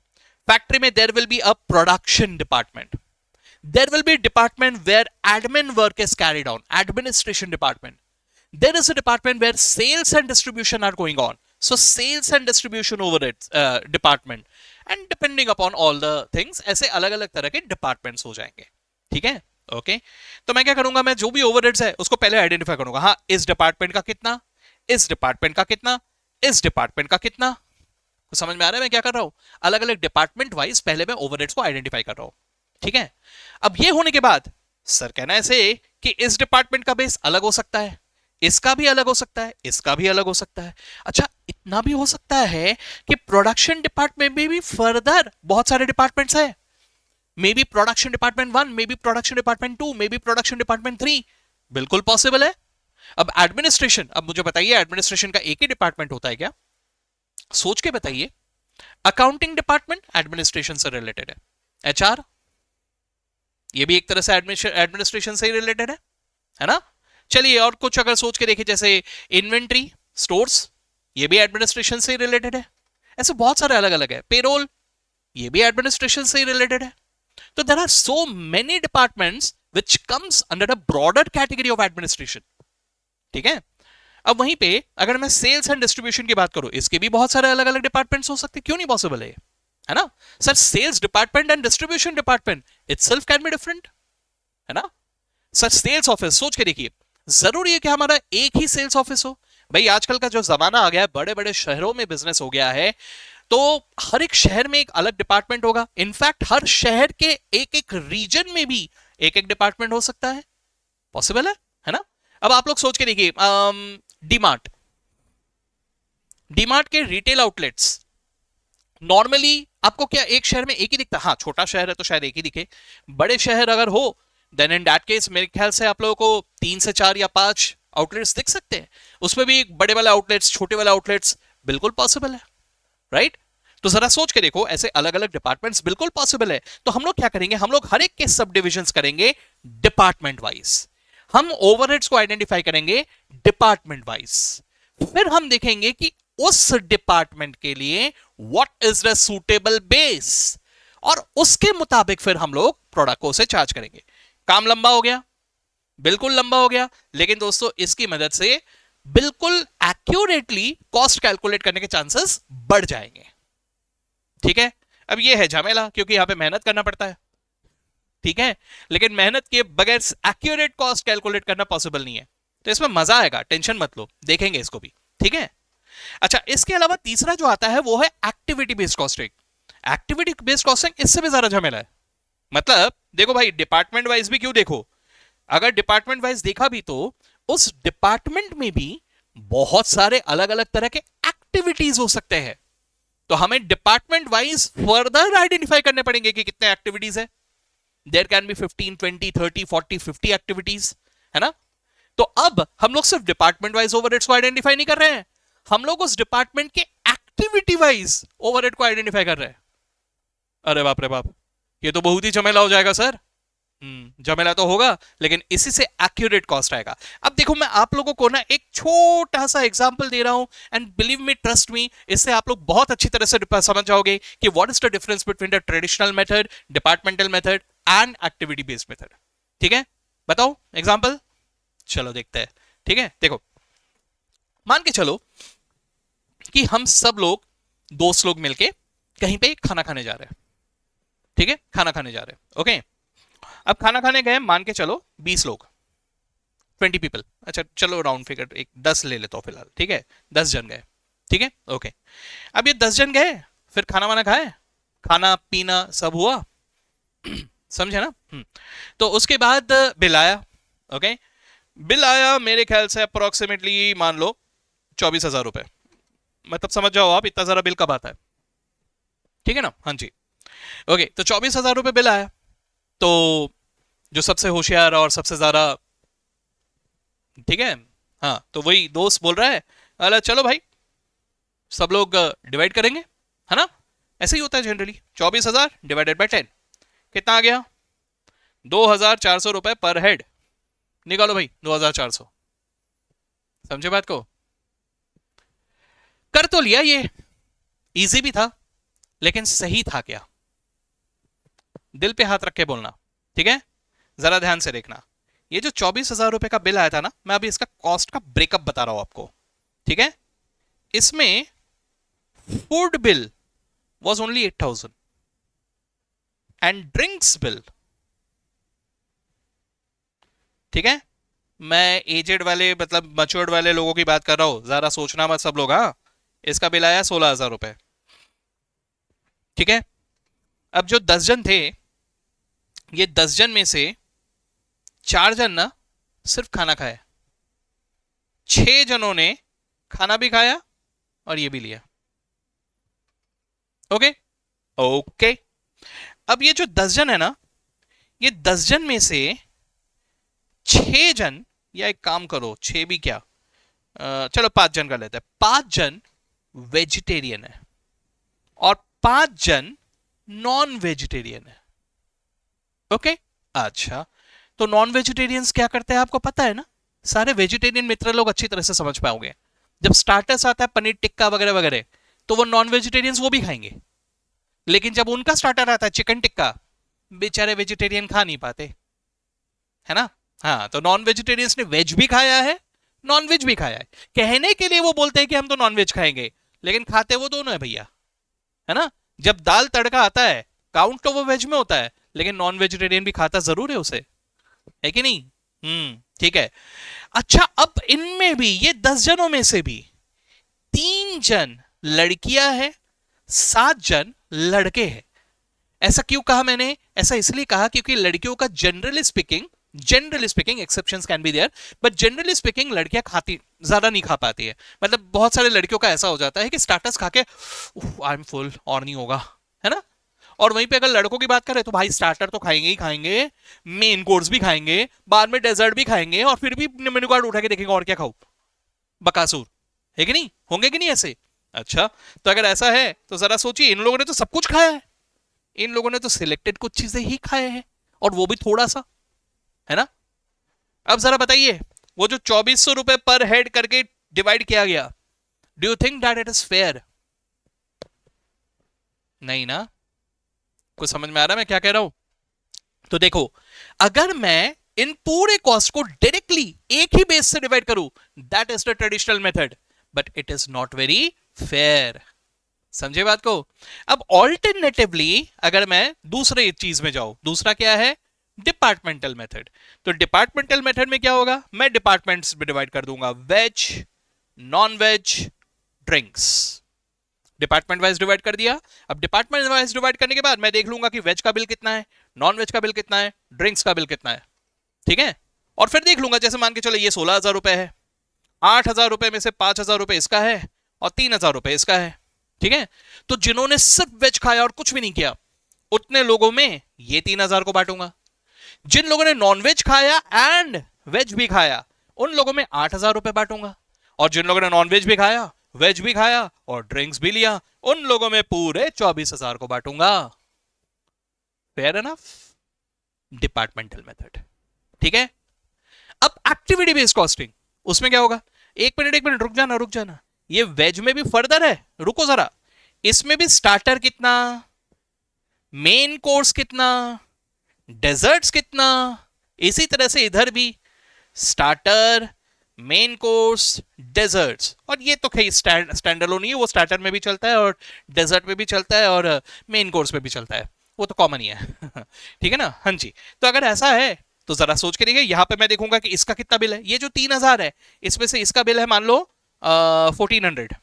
फैक्ट्री में there will be a production department, there will be department where admin work is carried on, administration department, there is a department where sales and distribution are going on, so sales and distribution over its department, and depending upon all the things ऐसे अलग अलग तरह के departments हो जाएंगे। ठीक है। Okay तो मैं क्या करूंगा, मैं जो भी ओवरहेड्स है उसको पहले आइडेंटिफाई करूंगा। हाँ, इस डिपार्टमेंट का कितना, इस डिपार्टमेंट का कितना, इस डिपार्टमेंट का कितना। तो समझ में आ रहा है मैं क्या कर रहा हूं? अलग अलग डिपार्टमेंट वाइज पहले मैं ओवरहेड्स को आइडेंटिफाई कर रहा हूं। ठीक है। अब ये होने के बाद सर कहना ऐसे कि इस डिपार्टमेंट का बेस अलग हो सकता है, इसका भी अलग हो सकता है, इसका भी अलग हो सकता है। अच्छा इतना भी हो सकता है कि प्रोडक्शन डिपार्टमेंट में भी फर्दर बहुत सारे डिपार्टमेंट्स हैं, may be production department 1, may be production department 2, may be production department 3, बिल्कुल पॉसिबल है। अब एडमिनिस्ट्रेशन, अब मुझे बताइए एडमिनिस्ट्रेशन का एक ही डिपार्टमेंट होता है क्या? सोच के बताइए। अकाउंटिंग डिपार्टमेंट एडमिनिस्ट्रेशन से रिलेटेड है, एचआर ये भी एक तरह से एडमिनिस्ट्रेशन से ही रिलेटेड है ना? चलिए और कुछ अगर सोच के देखिए, जैसे इन्वेंट्री स्टोर्स, ये भी एडमिनिस्ट्रेशन से ही रिलेटेड है। ऐसे बहुत सारे अलग अलग है। पेरोल ये भी एडमिनिस्ट्रेशन से ही रिलेटेड है। तो there are so many departments which comes under a broader category of administration. ठीक है। अब वहीं पे अगर मैं सेल्स एंड डिस्ट्रीब्यूशन की बात करूं, इसके भी बहुत सारे अलग अलग डिपार्टमेंट्स हो सकते हैं। क्यों नहीं पॉसिबल है ना sir? Sales department and distribution department itself can be different, है ना? सर सेल्स ऑफिस सोच के देखिए, जरूरी है कि हमारा एक ही सेल्स ऑफिस हो? भाई आजकल का जो जमाना आ गया है, बड़े बड़े शहरों में बिजनेस हो गया है, तो हर एक शहर में एक अलग डिपार्टमेंट होगा। इनफैक्ट हर शहर के एक एक रीजन में भी एक एक डिपार्टमेंट हो सकता है। पॉसिबल है ना? अब आप लोग सोच के देखिए, डीमार्ट, डीमार्ट के रिटेल आउटलेट्स नॉर्मली आपको क्या एक शहर में एक ही दिखता है? हाँ, छोटा शहर है तो शायद एक ही दिखे। बड़े शहर अगर हो देन इन दैट केस मेरे ख्याल से आप लोगों को 3 से 4 या 5 आउटलेट्स दिख सकते हैं। उसमें भी बड़े वाले आउटलेट्स, छोटे वाले आउटलेट्स, बिल्कुल पॉसिबल है, राइट? तो जरा सोच के देखो, ऐसे अलग अलग डिपार्टमेंट्स बिल्कुल पॉसिबल है। तो हम लोग क्या करेंगे, हम लोग हर एक के सब डिविजन्स करेंगे डिपार्टमेंट वाइज। हम ओवरहेड्स को आइडेंटिफाई करेंगे डिपार्टमेंट वाइज। फिर हम देखेंगे कि उस डिपार्टमेंट के लिए what is the suitable base, और उसके मुताबिक फिर हम लोग प्रोडक्ट को उसे चार्ज करेंगे। काम लंबा हो गया, बिल्कुल लंबा हो गया, लेकिन दोस्तों इसकी मदद से बिल्कुल एक्यूरेटली कॉस्ट कैलकुलेट करने के चांसेस बढ़ जाएंगे। ठीक है। अब ये है झमेला, क्योंकि यहां पे मेहनत करना पड़ता है। ठीक है। लेकिन मेहनत के बगैर एक्यूरेट कॉस्ट कैलकुलेट करना पॉसिबल नहीं है। तो इसमें मजा आएगा, टेंशन मत लो, देखेंगे इसको भी। ठीक है। अच्छा, इसके अलावा तीसरा जो आता है वो है activity based costing. Activity based costing इससे भी ज्यादा झमेला है। मतलब देखो भाई, डिपार्टमेंट वाइज भी क्यों देखो, अगर डिपार्टमेंट वाइज देखा भी तो उस डिपार्टमेंट में भी बहुत सारे अलग अलग तरह के एक्टिविटीज हो सकते हैं। तो हमें डिपार्टमेंट वाइज फर्दर आइडेंटिफाई करने पड़ेंगे कि कितने एक्टिविटीज है। देयर कैन बी 15, 20, 30, 40, 50 एक्टिविटीज, है ना? तो अब हम लोग सिर्फ डिपार्टमेंट वाइज ओवरहेड्स को आइडेंटिफाई नहीं कर रहे हैं, हम लोग उस डिपार्टमेंट के एक्टिविटी वाइज ओवरहेड को आइडेंटिफाई कर रहे हैं। अरे बाप रे बाप, ये तो बहुत ही झमेला हो जाएगा सर। झमेला तो होगा, लेकिन इसी से एक्यूरेट कॉस्ट आएगा। अब देखो मैं आप लोगों को ना एक छोटा सा एग्जांपल दे रहा हूं, and believe me, trust me, इससे आप लोग बहुत अच्छी तरह से समझ जाओगे कि what is the difference between the traditional method, departmental method and activity based method. ठीक है, बताओ एग्जाम्पल, चलो देखते हैं। ठीक है, देखो मान के चलो कि हम सब लोग दोस्त लोग मिलके कहीं पे खाना खाने जा रहे हैं। ठीक है, खाना खाने जा रहे हैं, ओके। अब खाना खाने गए, मान के चलो 20 लोग, 20 पीपल, अच्छा चलो राउंड फिगर एक 10 ले लेता हूं फिलहाल। ठीक है, 10 जन गए। ठीक है, ओके। अब ये 10 जन गए, फिर खाना वाना खाए, खाना पीना सब हुआ, समझे ना। तो उसके बाद बिल आया, ओके। बिल आया मेरे ख्याल से अप्रोक्सीमेटली मान लो 24,000 रुपए। मतलब समझ जाओ आप इतना सारा बिल कब आता है। ठीक है ना, हाँ जी, ओके। तो 24,000 रुपए बिल आया। तो जो सबसे होशियार और सबसे ज्यादा, ठीक है, हाँ, तो वही दोस्त बोल रहा है, अरे चलो भाई सब लोग डिवाइड करेंगे, है ना। ऐसे ही होता है जनरली। 24,000 डिवाइडेड बाय 10 कितना आ गया, 2,400 रुपए पर हेड। निकालो भाई 2,400। समझे बात को। कर तो लिया, ये इजी भी था, लेकिन सही था क्या? दिल पे हाथ रख के बोलना, ठीक है, जरा ध्यान से देखना। ये जो 24,000 रुपए का बिल आया था ना, मैं अभी इसका कॉस्ट का ब्रेकअप बता रहा हूं आपको। ठीक है, इसमें food bill was only 8,000 and drinks bill, ठीक है, मैं एजेड वाले मतलब मच्योर्ड वाले लोगों की बात कर रहा हूं, जरा सोचना मत सब लोग। हाँ, इसका बिल आया 16,000 रुपए। ठीक है, अब जो 10 जन थे, ये 10 जन में से 4 जन ना सिर्फ खाना खाया, 6 जनों ने खाना भी खाया और ये भी लिया। Okay, okay. अब ये जो 10 जन है ना, ये 10 जन में से 6 जन, या एक काम करो 6 भी क्या, चलो 5 जन का लेते हैं, 5 जन वेजिटेरियन है और 5 जन नॉन वेजिटेरियन है। ओके, अच्छा, तो नॉन वेजिटेरियंस क्या करते हैं आपको पता है ना। सारे वेजिटेरियन मित्र लोग अच्छी तरह से समझ पाओगे। जब स्टार्टर्स आता है पनीर टिक्का वगैरह वगैरह, तो वो नॉन वेजिटेरियंस वो भी खाएंगे, लेकिन जब उनका स्टार्टर आता है चिकन टिक्का, बेचारे वेजिटेरियन खा नहीं पाते, है ना। हाँ, तो नॉन वेजिटेरियंस ने वेज भी खाया है, नॉन वेज भी खाया है। कहने के लिए वो बोलते हैं कि हम तो नॉन वेज खाएंगे, लेकिन खाते वो दोनों है भैया, है ना। जब दाल तड़का आता है, काउंट तो वो वेज में होता है, लेकिन नॉन वेजिटेरियन भी खाता जरूर है उसे, है कि नहीं। ठीक है। अच्छा, अब इनमें भी ये 10 जनों में से भी 3 जन लड़कियां हैं, 7 जन लड़के हैं। ऐसा क्यों कहा मैंने? ऐसा इसलिए कहा क्योंकि लड़कियों का generally speaking exceptions can be there, but generally speaking लड़कियां खाती ज्यादा नहीं खा पाती है। मतलब बहुत सारे लड़कियों का ऐसा हो जाता है कि स्टार्टर्स खा के आई एम फुल और नहीं होगा, है ना। और वहीं पे अगर लड़कों की बात करें तो भाई स्टार्टर तो खाएंगे ही खाएंगे, मेन कोर्स भी खाएंगे, बाद में डेजर्ट भी खाएंगे, और फिर भी मेनू कार्ड उठा के देखेंगे और क्या खाऊं, बकासूर, है कि नहीं, होंगे कि नहीं ऐसे। अच्छा, तो अगर ऐसा है तो जरा सोचिए, इन लोगों ने तो सब कुछ खाया है, इन लोगों ने तो सिलेक्टेड कुछ चीजें ही खाए हैं, और वो भी थोड़ा सा, है ना। अब जरा बताइए, वो जो 2,400 रुपए पर हेड करके डिवाइड किया गया, do you think that it is fair? नहीं ना। कुछ समझ में आ रहा है मैं क्या कह रहा हूं? तो देखो, अगर मैं इन पूरे कॉस्ट को डायरेक्टली एक ही बेस से डिवाइड करूं, that is the traditional method, but it is not very fair. समझे बात को। अब ऑल्टरनेटिवली अगर मैं दूसरे चीज में जाऊं, दूसरा क्या है, डिपार्टमेंटल मेथड। तो डिपार्टमेंटल मेथड में क्या होगा, मैं डिपार्टमेंट्स में डिवाइड कर दूंगा, veg, non veg, drinks, department wise divide कर दिया। अब डिपार्टमेंट वाइज डिवाइड करने के बाद मैं देख लूंगा कि वेज का बिल कितना है, नॉन वेज का बिल कितना है, ड्रिंक्स का बिल कितना है, ठीक है। और फिर देख लूंगा, जैसे मान के चलो ये 16,000 रुपए है, 8,000 रुपए में से 5,000 रुपए इसका है और 3,000 रुपए इसका है, ठीक है। तो जिन्होंने सिर्फ वेज खाया और कुछ भी नहीं किया, उतने लोगों में ये 3,000 को बांटूंगा। जिन लोगों ने नॉन वेज खाया एंड वेज भी खाया, उन लोगों में 8,000 रुपए बांटूंगा। और जिन लोगों ने नॉन वेज भी खाया, वेज भी खाया और ड्रिंक्स भी लिया, उन लोगों में पूरे 24,000 को बांटूंगा। Fair enough? Departmental method. ठीक है, अब एक्टिविटी बेस्ड कॉस्टिंग, उसमें क्या होगा, एक मिनट रुक जाना, ये वेज में भी फर्दर है, रुको जरा, इसमें भी स्टार्टर कितना, मेन कोर्स कितना, डेजर्ट्स कितना, इसी तरह से इधर भी स्टार्टर, मेन कोर्स, डेजर्ट्स, और ये तो कहीं स्टैंड अलोन ही है, वो स्टार्टर में भी चलता है और डेजर्ट में भी चलता है और मेन कोर्स में भी चलता है, वो तो कॉमन ही है। ठीक है ना, हाँ जी। तो अगर ऐसा है तो जरा सोच के देखिए, यहां पे मैं देखूंगा कि इसका कितना बिल है, ये जो 3000 है इसमें से इसका बिल है मान लो 1400,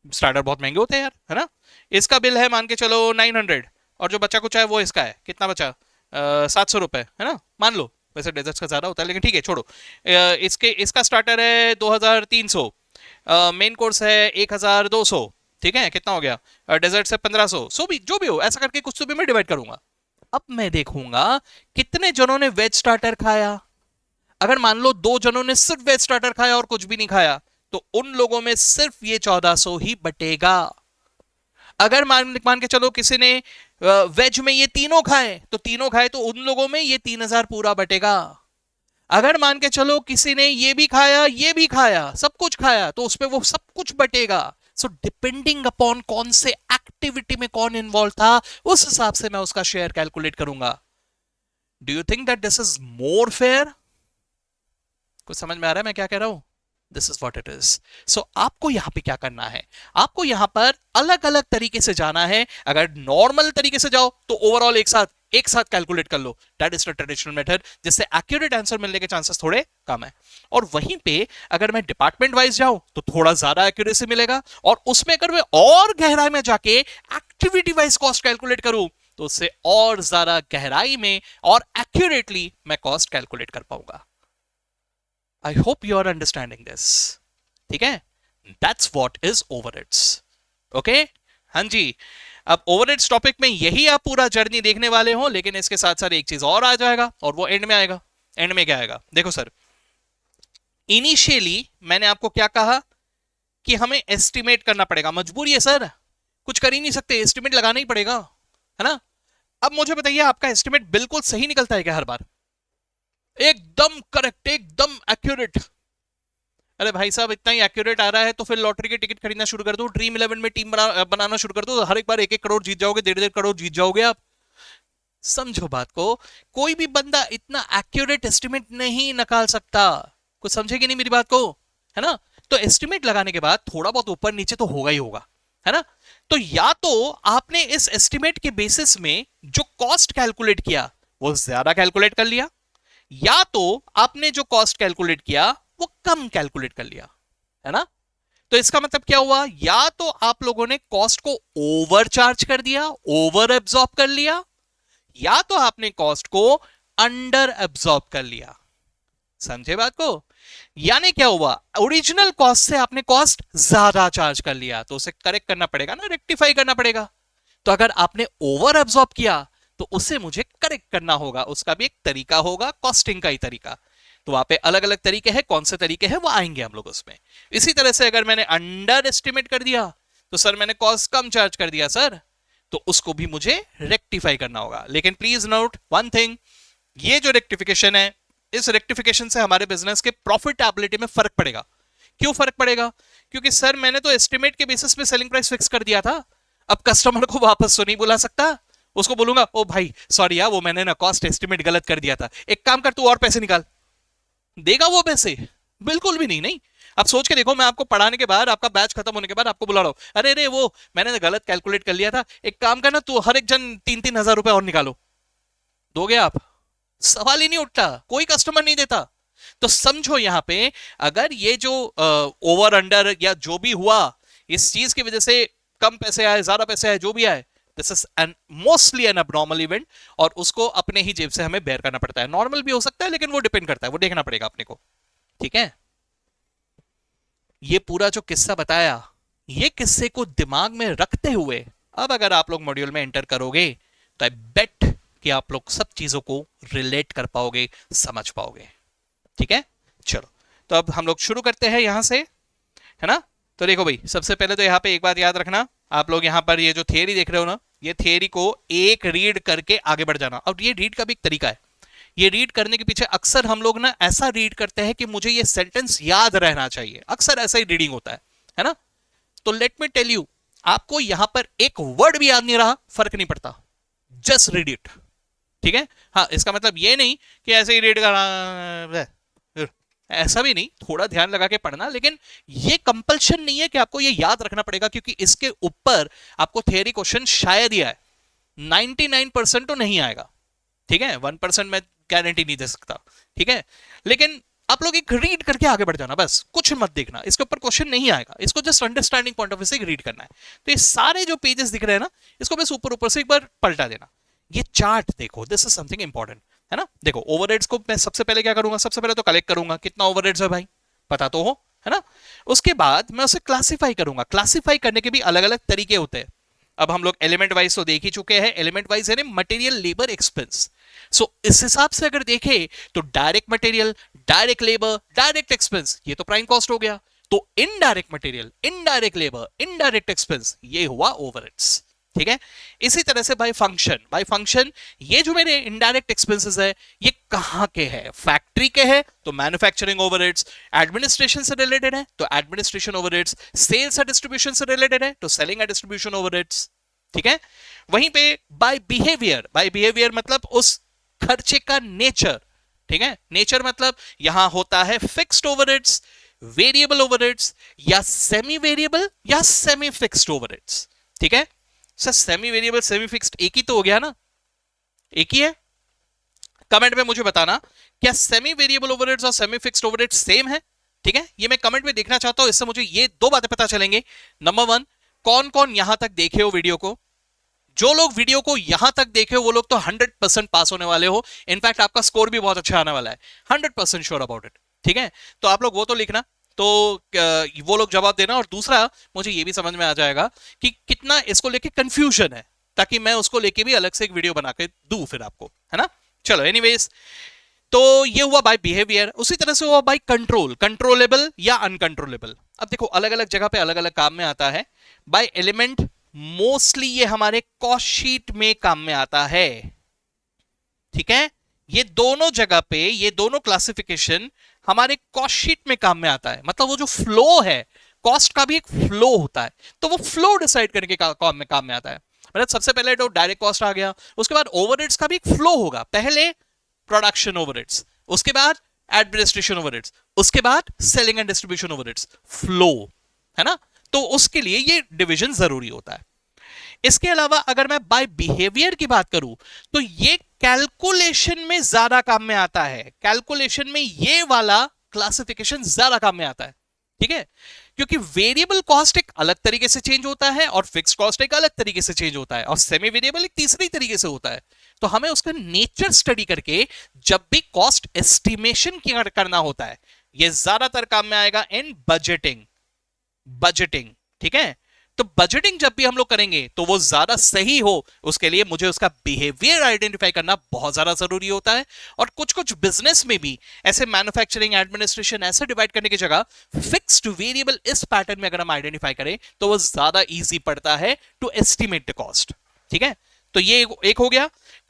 स्टार्टर बहुत महंगे होते हैं यार, है ना। इसका बिल है मान के चलो 900, और जो बच्चा कुछ है वो इसका है, कितना बचा, 700 रुपए, है ना, मान लो, वैसे डेजर्ट्स का ज्यादा होता है लेकिन ठीक है छोड़ो। इसका स्टार्टर है 2300, मेन कोर्स है 1200, ठीक है, कितना हो गया, डेजर्ट से 1500, सो भी जो भी हो ऐसा करके कुछ तो भी मैं डिवाइड करूंगा। अब मैं देखूंगा कितने जनों ने वेज स्टार्टर खाया। अगर मान लो 2 जनों ने सिर्फ वेज स्टार्टर खाया और कुछ भी नहीं खाया, तो उन लोगों में सिर्फ ये 1400 ही बटेगा। अगर मान के चलो किसी ने वेज में ये तीनों खाए, तो तीनों खाए तो उन लोगों में ये 3000 पूरा बटेगा। अगर मान के चलो किसी ने ये भी खाया ये भी खाया सब कुछ खाया, तो उसमें वो सब कुछ बटेगा। सो डिपेंडिंग अपॉन कौन से एक्टिविटी में कौन इन्वॉल्व था, उस हिसाब से मैं उसका शेयर कैलकुलेट करूंगा। Do you think that this is more fair? कुछ समझ में आ रहा है मैं क्या कह रहा हूं? This is what it is. So आपको यहां पे क्या करना है, आपको यहां पर अलग अलग तरीके से जाना है। अगर नॉर्मल तरीके से जाओ तो ओवरऑल एक साथ कैलकुलेट कर लो, that is the traditional method, जिससे एक्यूरेट आंसर मिलने के चांसेस थोड़े कम है। और वहीं पे अगर मैं डिपार्टमेंट वाइज जाऊं तो थोड़ा ज्यादा एक्यूरेसी मिलेगा, और उसमें अगर मैं और गहराई में जाके एक्टिविटी वाइज कॉस्ट कैलकुलेट करूं तो उससे और ज्यादा गहराई में और एक्यूरेटली मैं कॉस्ट कैलकुलेट कर पाऊंगा। I hope you are understanding this. ठीक है, that's what is overheads. Okay, हाँ जी। अब ओवरहेड्स टॉपिक में यही आप पूरा जर्नी देखने वाले हो, लेकिन इसके साथ साथ एक चीज और आ जाएगा, और वो एंड में आएगा। एंड में क्या आएगा, देखो सर, इनिशियली मैंने आपको क्या कहा कि हमें एस्टिमेट करना पड़ेगा, मजबूरी है सर, कुछ कर ही नहीं सकते, एस्टिमेट लगाना ही पड़ेगा, है ना। अब मुझे बताइए, आपका एस्टिमेट बिल्कुल सही निकलता है क्या हर बार, एकदम करेक्ट, एकदम एक्यूरेट? अरे भाई साहब, इतना ही एक्यूरेट आ रहा है तो फिर लॉटरी की टिकट खरीदना शुरू कर दो, ड्रीम 11 में टीम बनाना शुरू कर दो, हर एक बार 1-1 करोड़ जीत जाओगे, 1.5 करोड़ जीत जाओगे आप। समझो बात को, कोई भी बंदा इतना एक्यूरेट एस्टिमेट नहीं निकाल सकता। कुछ समझेगी नहीं मेरी बात को, है ना। तो एस्टिमेट लगाने के बाद थोड़ा बहुत ऊपर नीचे तो होगा ही होगा, है ना। तो या तो आपने इस एस्टिमेट के बेसिस में जो कॉस्ट कैलकुलेट किया वो ज्यादा कैलकुलेट कर लिया, या तो आपने जो कॉस्ट कैलकुलेट किया वो कम कैलकुलेट कर लिया, है ना। तो इसका मतलब क्या हुआ, या तो आप लोगों ने कॉस्ट को ओवर चार्ज कर दिया, ओवर एब्जॉर्ब कर लिया, या तो आपने कॉस्ट को अंडर एब्जॉर्ब कर लिया। समझे बात को? यानी क्या हुआ, ओरिजिनल कॉस्ट से आपने कॉस्ट ज्यादा चार्ज कर लिया, तो उसे करेक्ट करना पड़ेगा ना, रेक्टिफाई करना पड़ेगा। तो अगर आपने ओवर एब्जॉर्ब किया तो उसे मुझे करेक्ट करना होगा, उसका भी एक तरीका होगा, कॉस्टिंग का ही तरीका। तो वहां पे अलग अलग तरीके हैं, कौन से तरीके हैं वो आएंगे हम लोग उसमें। इसी तरह से अगर मैंने अंडर एस्टिमेट कर दिया तो सर मैंने कॉस्ट कम चार्ज कर दिया सर, तो उसको भी मुझे रेक्टिफाई करना होगा। लेकिन प्लीज नोट वन थिंग, ये जो रेक्टिफिकेशन है, इस रेक्टिफिकेशन से हमारे बिजनेस के प्रॉफिटेबिलिटी में फर्क पड़ेगा। क्यों फर्क पड़ेगा? क्योंकि सर मैंने तो एस्टिमेट के बेसिस पे सेलिंग प्राइस फिक्स कर दिया था, अब कस्टमर को वापस तो नहीं बुला सकता, उसको बोलूंगा ओ भाई सॉरी यार, वो मैंने ना कॉस्ट एस्टिमेट गलत कर दिया था, एक काम कर तू और पैसे निकाल। देगा वो पैसे? बिल्कुल भी नहीं। नहीं, अब सोच के देखो, मैं आपको पढ़ाने के बाद, आपका बैच खत्म होने के बाद आपको बुला रहा हूं, अरे अरे वो मैंने गलत कैलकुलेट कर लिया था, एक काम करना तू हर एक जन 3-3 हजार रुपए और निकालो। दोगे आप? सवाल ही नहीं उठता, कोई कस्टमर नहीं देता। तो समझो यहां पे, अगर ये जो ओवर अंडर या जो भी हुआ, इस चीज की वजह से कम पैसे आए ज्यादा पैसे आए जो भी आए, this is an mostly an abnormal event, और उसको अपने ही जेब से हमें बेयर करना पड़ता है। नॉर्मल भी हो सकता है लेकिन वो डिपेंड करता है, वो देखना पड़ेगा अपने को। ठीक है, ये पूरा जो किस्सा बताया, ये किस्से को दिमाग में रखते हुए अब अगर आप लोग मॉड्यूल में एंटर करोगे तो आई बेट कि आप लोग सब चीजों को रिलेट कर पाओगे, समझ पाओगे। ठीक है, चलो तो अब हम लोग शुरू करते हैं यहां से, है ना। तो देखो भाई, सबसे पहले तो यहां पे एक बात याद रखना, आप लोग यहां पर ये जो थियरी देख रहे हो ना, ये थियरी को एक रीड करके आगे बढ़ जाना। और ये रीड का भी एक तरीका है, ये रीड करने के पीछे अक्सर हम लोग ना ऐसा रीड करते हैं कि मुझे ये सेंटेंस याद रहना चाहिए, अक्सर ऐसा ही रीडिंग होता है ना। तो लेट मी टेल यू, आपको यहां पर एक वर्ड भी याद नहीं रहा, फर्क नहीं पड़ता, जस्ट रीड इट, ठीक है। हाँ, इसका मतलब ये नहीं कि ऐसे ही रीड करना, ऐसा भी नहीं, थोड़ा ध्यान लगा के पढ़ना, लेकिन ये कंपल्शन नहीं है कि आपको ये याद रखना पड़ेगा, क्योंकि इसके ऊपर आपको थियरी क्वेश्चन शायद ही आए, 99% तो नहीं आएगा, ठीक है, 1% मैं गारंटी नहीं दे सकता, ठीक है। लेकिन आप लोग एक रीड करके आगे बढ़ जाना, बस कुछ मत देखना, इसके ऊपर क्वेश्चन नहीं आएगा, इसको just understanding point of view से रीड करना है। तो ये सारे जो पेजेस दिख रहे हैं ना, इसको बस ऊपर ऊपर से एक बार पलटा देना। ये चार्ट देखो, दिस इज समथिंग इंपॉर्टेंट, है ना। देखो ओवरहेड्स को मैं सबसे पहले क्या करूंगा, सबसे पहले तो कलेक्ट करूंगा कितना ओवरहेड्स है भाई, पता तो हो, है ना। उसके बाद मैं उसे क्लासिफाई करूंगा, क्लासिफाई करने के भी अलग अलग तरीके होते हैं। अब हम लोग एलिमेंट वाइज तो देख ही चुके हैं, एलिमेंट वाइज यानी मटेरियल लेबर एक्सपेंस। सो इस हिसाब से अगर देखें तो direct material, direct labour, direct expense, ये तो प्राइम कॉस्ट हो गया। तो indirect material, indirect labour, indirect expense, ये हुआ ओवरहेड्स, ठीक है। इसी तरह से बाय फंक्शन ये जो मेरे इनडायरेक्ट एक्सपेंसेस है, ये कहां के हैं, फैक्ट्री के हैं तो मैन्युफैक्चरिंग ओवरहेड्स, एडमिनिस्ट्रेशन से रिलेटेड है तो administration overheads, sales and distribution से रिलेटेड है तो सेलिंग एंड डिस्ट्रीब्यूशन ओवरहेड्स, ठीक है। वहीं पे बाय बिहेवियर मतलब उस खर्चे का नेचर, ठीक है। नेचर मतलब यहां होता है फिक्स्ड ओवरहेड्स, वेरिएबल ओवरहेड्स, या सेमी वेरिएबल या सेमी फिक्स्ड ओवरहेड्स, ठीक है। Sir semi variable semi fixed एक ही तो हो गया ना, एक ही है। कमेंट में मुझे बताना क्या सेमी वेरिएबल ओवरहेड्स और सेमी फिक्स्ड ओवरहेड्स सेम है, ठीक है। ये मैं कमेंट में देखना चाहता हूं, इससे मुझे ये दो बातें पता चलेंगे। नंबर 1, कौन कौन यहां तक देखे हो वीडियो को, जो लोग वीडियो को यहां तक देखे हो वो लोग तो 100% पास होने वाले हो, इनफैक्ट आपका स्कोर भी बहुत अच्छा आने वाला है, 100% श्योर अबाउट इट, ठीक है। तो आप लोग वो तो लिखना, तो वो लोग जवाब देना। और दूसरा, मुझे ये भी समझ में आ जाएगा कि कितना इसको लेके कंफ्यूजन है, ताकि मैं उसको लेके भी अलग से एक वीडियो बना के दूं फिर आपको, है ना। चलो एनीवेज, तो ये हुआ बाय बिहेवियर। उसी तरह से हुआ बाय कंट्रोल, कंट्रोलेबल या अनकंट्रोलेबल। अब देखो अलग अलग जगह पे अलग अलग काम में आता है। बाय एलिमेंट मोस्टली ये हमारे कॉस्ट शीट में काम में आता है, ठीक है। ये दोनों जगह पे, ये दोनों क्लासिफिकेशन हमारे कॉस्ट शीट में काम में आता है। मतलब वो जो फ्लो है, कॉस्ट का भी एक फ्लो होता है, तो वो फ्लो डिसाइड करने के काम में आता है। मतलब सबसे पहले तो डायरेक्ट कॉस्ट आ गया, उसके बाद ओवरहेड्स का भी एक फ्लो होगा, पहले प्रोडक्शन ओवरहेड्स, उसके बाद एडमिनिस्ट्रेशन ओवरहेड्स, उसके बाद selling and distribution overheads, flow, है ना। तो उसके लिए ये डिवीजन जरूरी होता है। इसके अलावा अगर मैं बाय बिहेवियर की बात करूं तो ये कैलकुलेशन में ज्यादा काम में आता है, कैलकुलेशन में ये वाला क्लासिफिकेशन ज्यादा काम में आता है, ठीक है। क्योंकि वेरिएबल कॉस्ट एक अलग तरीके से चेंज होता है और फिक्स्ड कॉस्ट एक अलग तरीके से चेंज होता है और सेमी वेरिएबल एक तीसरी तरीके से होता है। तो हमें उसका नेचर स्टडी करके जब भी कॉस्ट एस्टिमेशन करना होता है, ये ज्यादातर काम में आएगा इन बजटिंग, ठीक है। तो बजटिंग जब भी हम लोग करेंगे तो वो ज्यादा सही हो, उसके लिए मुझे उसका बिहेवियर आइडेंटिफाई करना बहुत ज्यादा जरूरी होता है। और कुछ कुछ बिजनेस में भी ऐसे मैन्युफैक्चरिंग, एडमिनिस्ट्रेशन ऐसे डिवाइड करने की जगह फिक्स्ड वेरिएबल इस पैटर्न में अगर हम आइडेंटिफाई करें तो वो ज्यादा इजी पड़ता है टू एस्टिमेट द कॉस्ट, ठीक है। तो ये एक हो गया।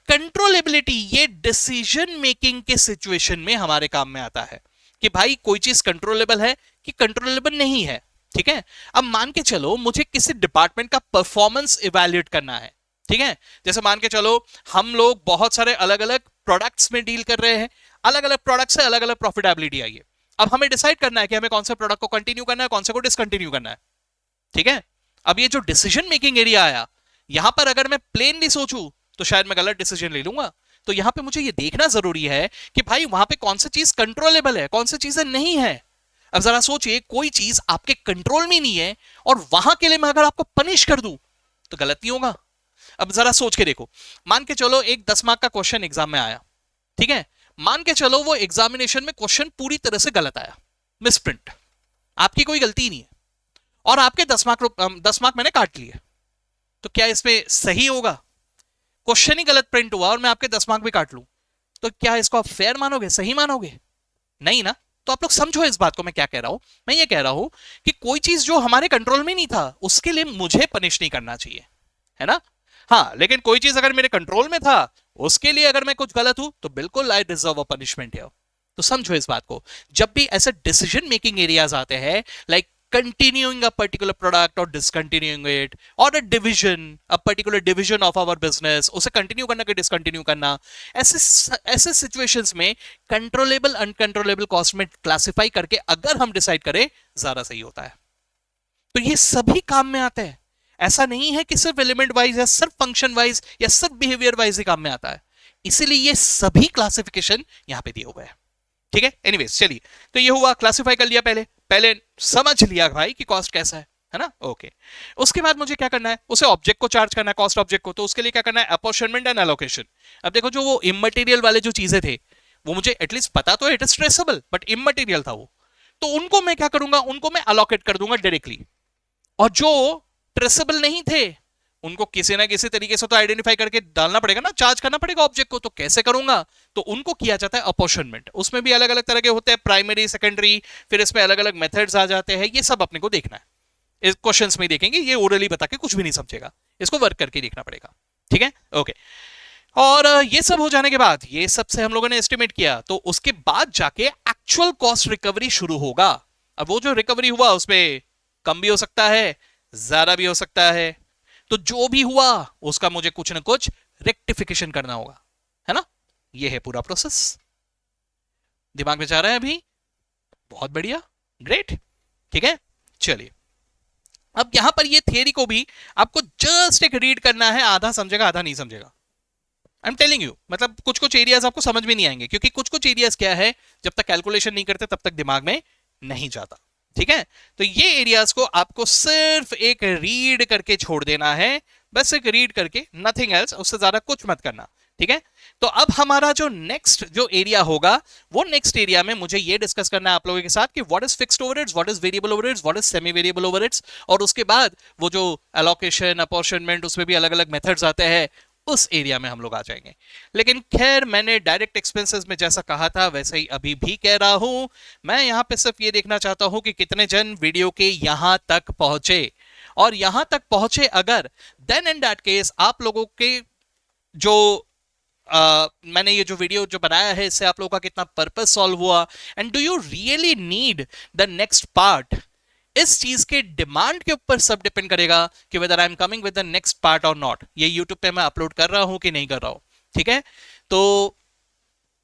कंट्रोलेबिलिटी, ये डिसीजन मेकिंग के सिचुएशन में हमारे काम में आता है कि भाई कोई चीज कंट्रोलेबल है कि कंट्रोलेबल नहीं है, ठीक है। अब मान के चलो मुझे किसी डिपार्टमेंट का परफॉर्मेंस इवैल्यूएट करना है, ठीक है। जैसे मान के चलो हम लोग बहुत सारे अलग अलग प्रोडक्ट्स में डील कर रहे हैं, अलग अलग प्रोडक्ट्स से अलग अलग प्रॉफिटेबिलिटी आई है। अब हमें डिसाइड करना है कि हमें कौन से प्रोडक्ट को कंटिन्यू करना है, कौन से को डिसकंटिन्यू करना है, ठीक है। अब ये जो डिसीजन मेकिंग एरिया आया, यहां पर अगर मैं प्लेनली सोचूं तो शायद मैं गलत डिसीजन ले लूंगा। तो यहां पे मुझे ये देखना जरूरी है कि भाई वहां पे कौन सी चीज कंट्रोलेबल है, कौन सी चीजें नहीं है। अब जरा सोचिए, कोई चीज आपके कंट्रोल में नहीं है और वहां के लिए मैं अगर आपको पनिश कर दूं तो गलती होगा। अब जरा सोच के देखो, मान के चलो एक 10 मार्क का क्वेश्चन एग्जाम में आया, ठीक है। मान के चलो वो एग्जामिनेशन में क्वेश्चन पूरी तरह से गलत आया, मिसप्रिंट, आपकी कोई गलती नहीं है और आपके 10 मार्क मैंने काट लिए, तो क्या इसमें सही होगा? क्वेश्चन ही गलत प्रिंट हुआ और मैं आपके 10 मार्क भी काट लूं, तो क्या इसको आप फेयर मानोगे, सही मानोगे? नहीं ना। तो आप लोग समझो इस बात को, मैं क्या कह रहा हूं। मैं ये कह रहा हूं कि कोई चीज जो हमारे कंट्रोल में नहीं था उसके लिए मुझे पनिश नहीं करना चाहिए, है ना। हाँ, लेकिन कोई चीज अगर मेरे कंट्रोल में था उसके लिए अगर मैं कुछ गलत हूं तो बिल्कुल I deserve a punishment here. तो समझो इस बात को, जब भी ऐसे डिसीजन मेकिंग एरियाज आते हैं, like continuing a particular product or discontinuing it, or a division, a particular division of our business, उसे कंटिन्यू करना कि डिसकंटिन्यू करना, ऐसे सिचुएशंस में कंट्रोलेबल अनकंट्रोलेबल कॉस्ट में क्लासिफाई करके अगर हम डिसाइड करें ज्यादा सही होता है। तो ये सभी काम में आते हैं, ऐसा नहीं है कि सिर्फ एलिमेंट वाइज या सिर्फ फंक्शन वाइज या सिर्फ बिहेवियर वाइज ही काम में आता है, इसीलिए ये सभी क्लासिफिकेशन यहां पे दिए हुए हैं। ठीक है, एनीवेज चलिए, तो ये हुआ, क्लासिफाई कर लिया, पहले पहले समझ लिया भाई कि कॉस्ट कैसा है ना, ओके। उसके बाद मुझे क्या करना है, उसे ऑब्जेक्ट को चार्ज करना है, कॉस्ट ऑब्जेक्ट को, तो उसके लिए क्या करना है, अपॉर्शनमेंट एंड एलोकेशन। अब देखो जो वो इमटेरियल वाले जो चीजें थे वो मुझे एटलीस्ट पता तो it is traceable, but immaterial था वो, तो उनको मैं क्या करूंगा, उनको मैं अलोकेट कर दूंगा डायरेक्टली, और जो ट्रेसेबल नहीं थे उनको किसी ना किसी तरीके से तो आइडेंटिफाई करके डालना पड़ेगा ना, चार्ज करना पड़ेगा ऑब्जेक्ट को, तो कैसे करूंगा, तो उनको किया जाता है अपॉर्शनमेंट। उसमें भी अलग अलग तरह के होते हैं, प्राइमरी सेकेंडरी, फिर इसमें अलग अलग मेथड्स आ जाते हैं, ये सब अपने को देखना है, इस क्वेश्चंस में देखेंगे, ये ओरली बता के कुछ भी नहीं समझेगा, इसको वर्क करके देखना पड़ेगा। ठीक है, ओके। और ये सब हो जाने के बाद, ये सबसे हम लोगों ने एस्टिमेट किया, तो उसके बाद जाके एक्चुअल कॉस्ट रिकवरी शुरू होगा। अब वो जो रिकवरी हुआ उसमें कम भी हो सकता है, ज्यादा भी हो सकता है, तो जो भी हुआ उसका मुझे कुछ ना कुछ रेक्टिफिकेशन करना होगा, है ना। ये है पूरा प्रोसेस, दिमाग में जा रहा है अभी, बहुत बढ़िया, ग्रेट। ठीक है, चलिए अब यहां पर ये थियरी को भी आपको जस्ट एक रीड करना है, आधा समझेगा आधा नहीं समझेगा, आई एम टेलिंग यू, मतलब कुछ कुछ एरियाज आपको समझ में नहीं आएंगे, क्योंकि कुछ कुछ एरियाज क्या है, जब तक कैलकुलेशन नहीं करते तब तक दिमाग में नहीं जाता। ठीक है, तो ये एरियाज को आपको सिर्फ एक रीड करके छोड़ देना है, बस एक रीड करके, नथिंग एल्स, उससे ज्यादा कुछ मत करना। ठीक है, तो अब हमारा जो नेक्स्ट जो एरिया होगा, वो नेक्स्ट एरिया में मुझे ये डिस्कस करना है आप लोगों के साथ कि what is fixed overheads, what is variable overheads, what is semi variable overheads, और उसके बाद वो जो एलोकेशन अपॉर्शनमेंट, उसमें भी अलग अलग मेथड्स आते हैं, उस एरिया में हम लोग आ जाएंगे। लेकिन खैर, मैंने डायरेक्ट एक्सपेंसेस में जैसा कहा था वैसे ही अभी भी कह रहा हूं, मैं यहां पे सिर्फ ये देखना चाहता हूं कि कितने जन वीडियो के यहां तक पहुंचे, और यहां तक पहुंचे अगर, देन इन दैट केस आप लोगों के जो मैंने ये जो वीडियो जो बनाया है, इससे आप लोगों का कितना पर्पस सॉल्व हुआ, and do you really need the next part, इस चीज के डिमांड के ऊपर सब डिपेंड करेगा कि whether I am coming with the next part और नॉट। ये यूट्यूब पे मैं अपलोड कर रहा हूं कि नहीं कर रहा हूं। ठीक है, तो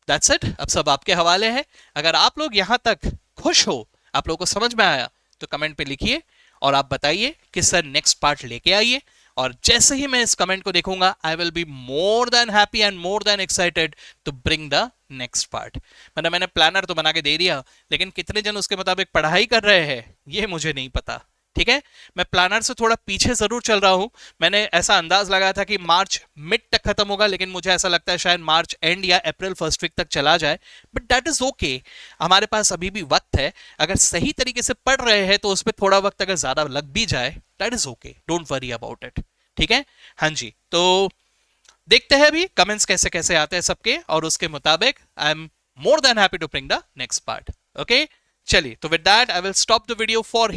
दैट्स इट, अब सब आपके हवाले है। अगर आप लोग यहां तक खुश हो, आप लोगों को समझ में आया, तो कमेंट पे लिखिए और आप बताइए कि सर नेक्स्ट पार्ट लेके आइए, और जैसे ही मैं इस कमेंट को देखूंगा, I will be more than happy and more than excited to bring the next part. मतलब मैंने प्लानर तो बना के दे दिया, लेकिन कितने जन उसके मुताबिक पढ़ाई कर रहे हैं ये मुझे नहीं पता। ठीक है, मैं प्लानर से थोड़ा पीछे जरूर चल रहा हूं। मैंने ऐसा अंदाज लगाया था कि मार्च मिड तक खत्म होगा, लेकिन मुझे ऐसा लगता है शायद मार्च एंड या अप्रैल फर्स्ट वीक तक चला जाए, बट दैट इज ओके, हमारे पास अभी भी वक्त है। अगर सही तरीके से पढ़ रहे हैं तो उस पर थोड़ा वक्त अगर ज्यादा लग भी जाए, that is okay, don't worry about it. ठीक है, हाँ जी, तो देखते हैं अभी कमेंट्स कैसे कैसे आते हैं सबके, और उसके मुताबिक I am more than happy to bring the next part. Okay, चलिए, तो with that I will stop the video for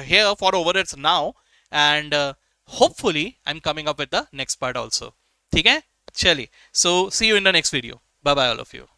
here for overheads now, and hopefully I'm coming up with the next part also. ठीक है, चलिए, so see you in the next video. Bye bye all of you.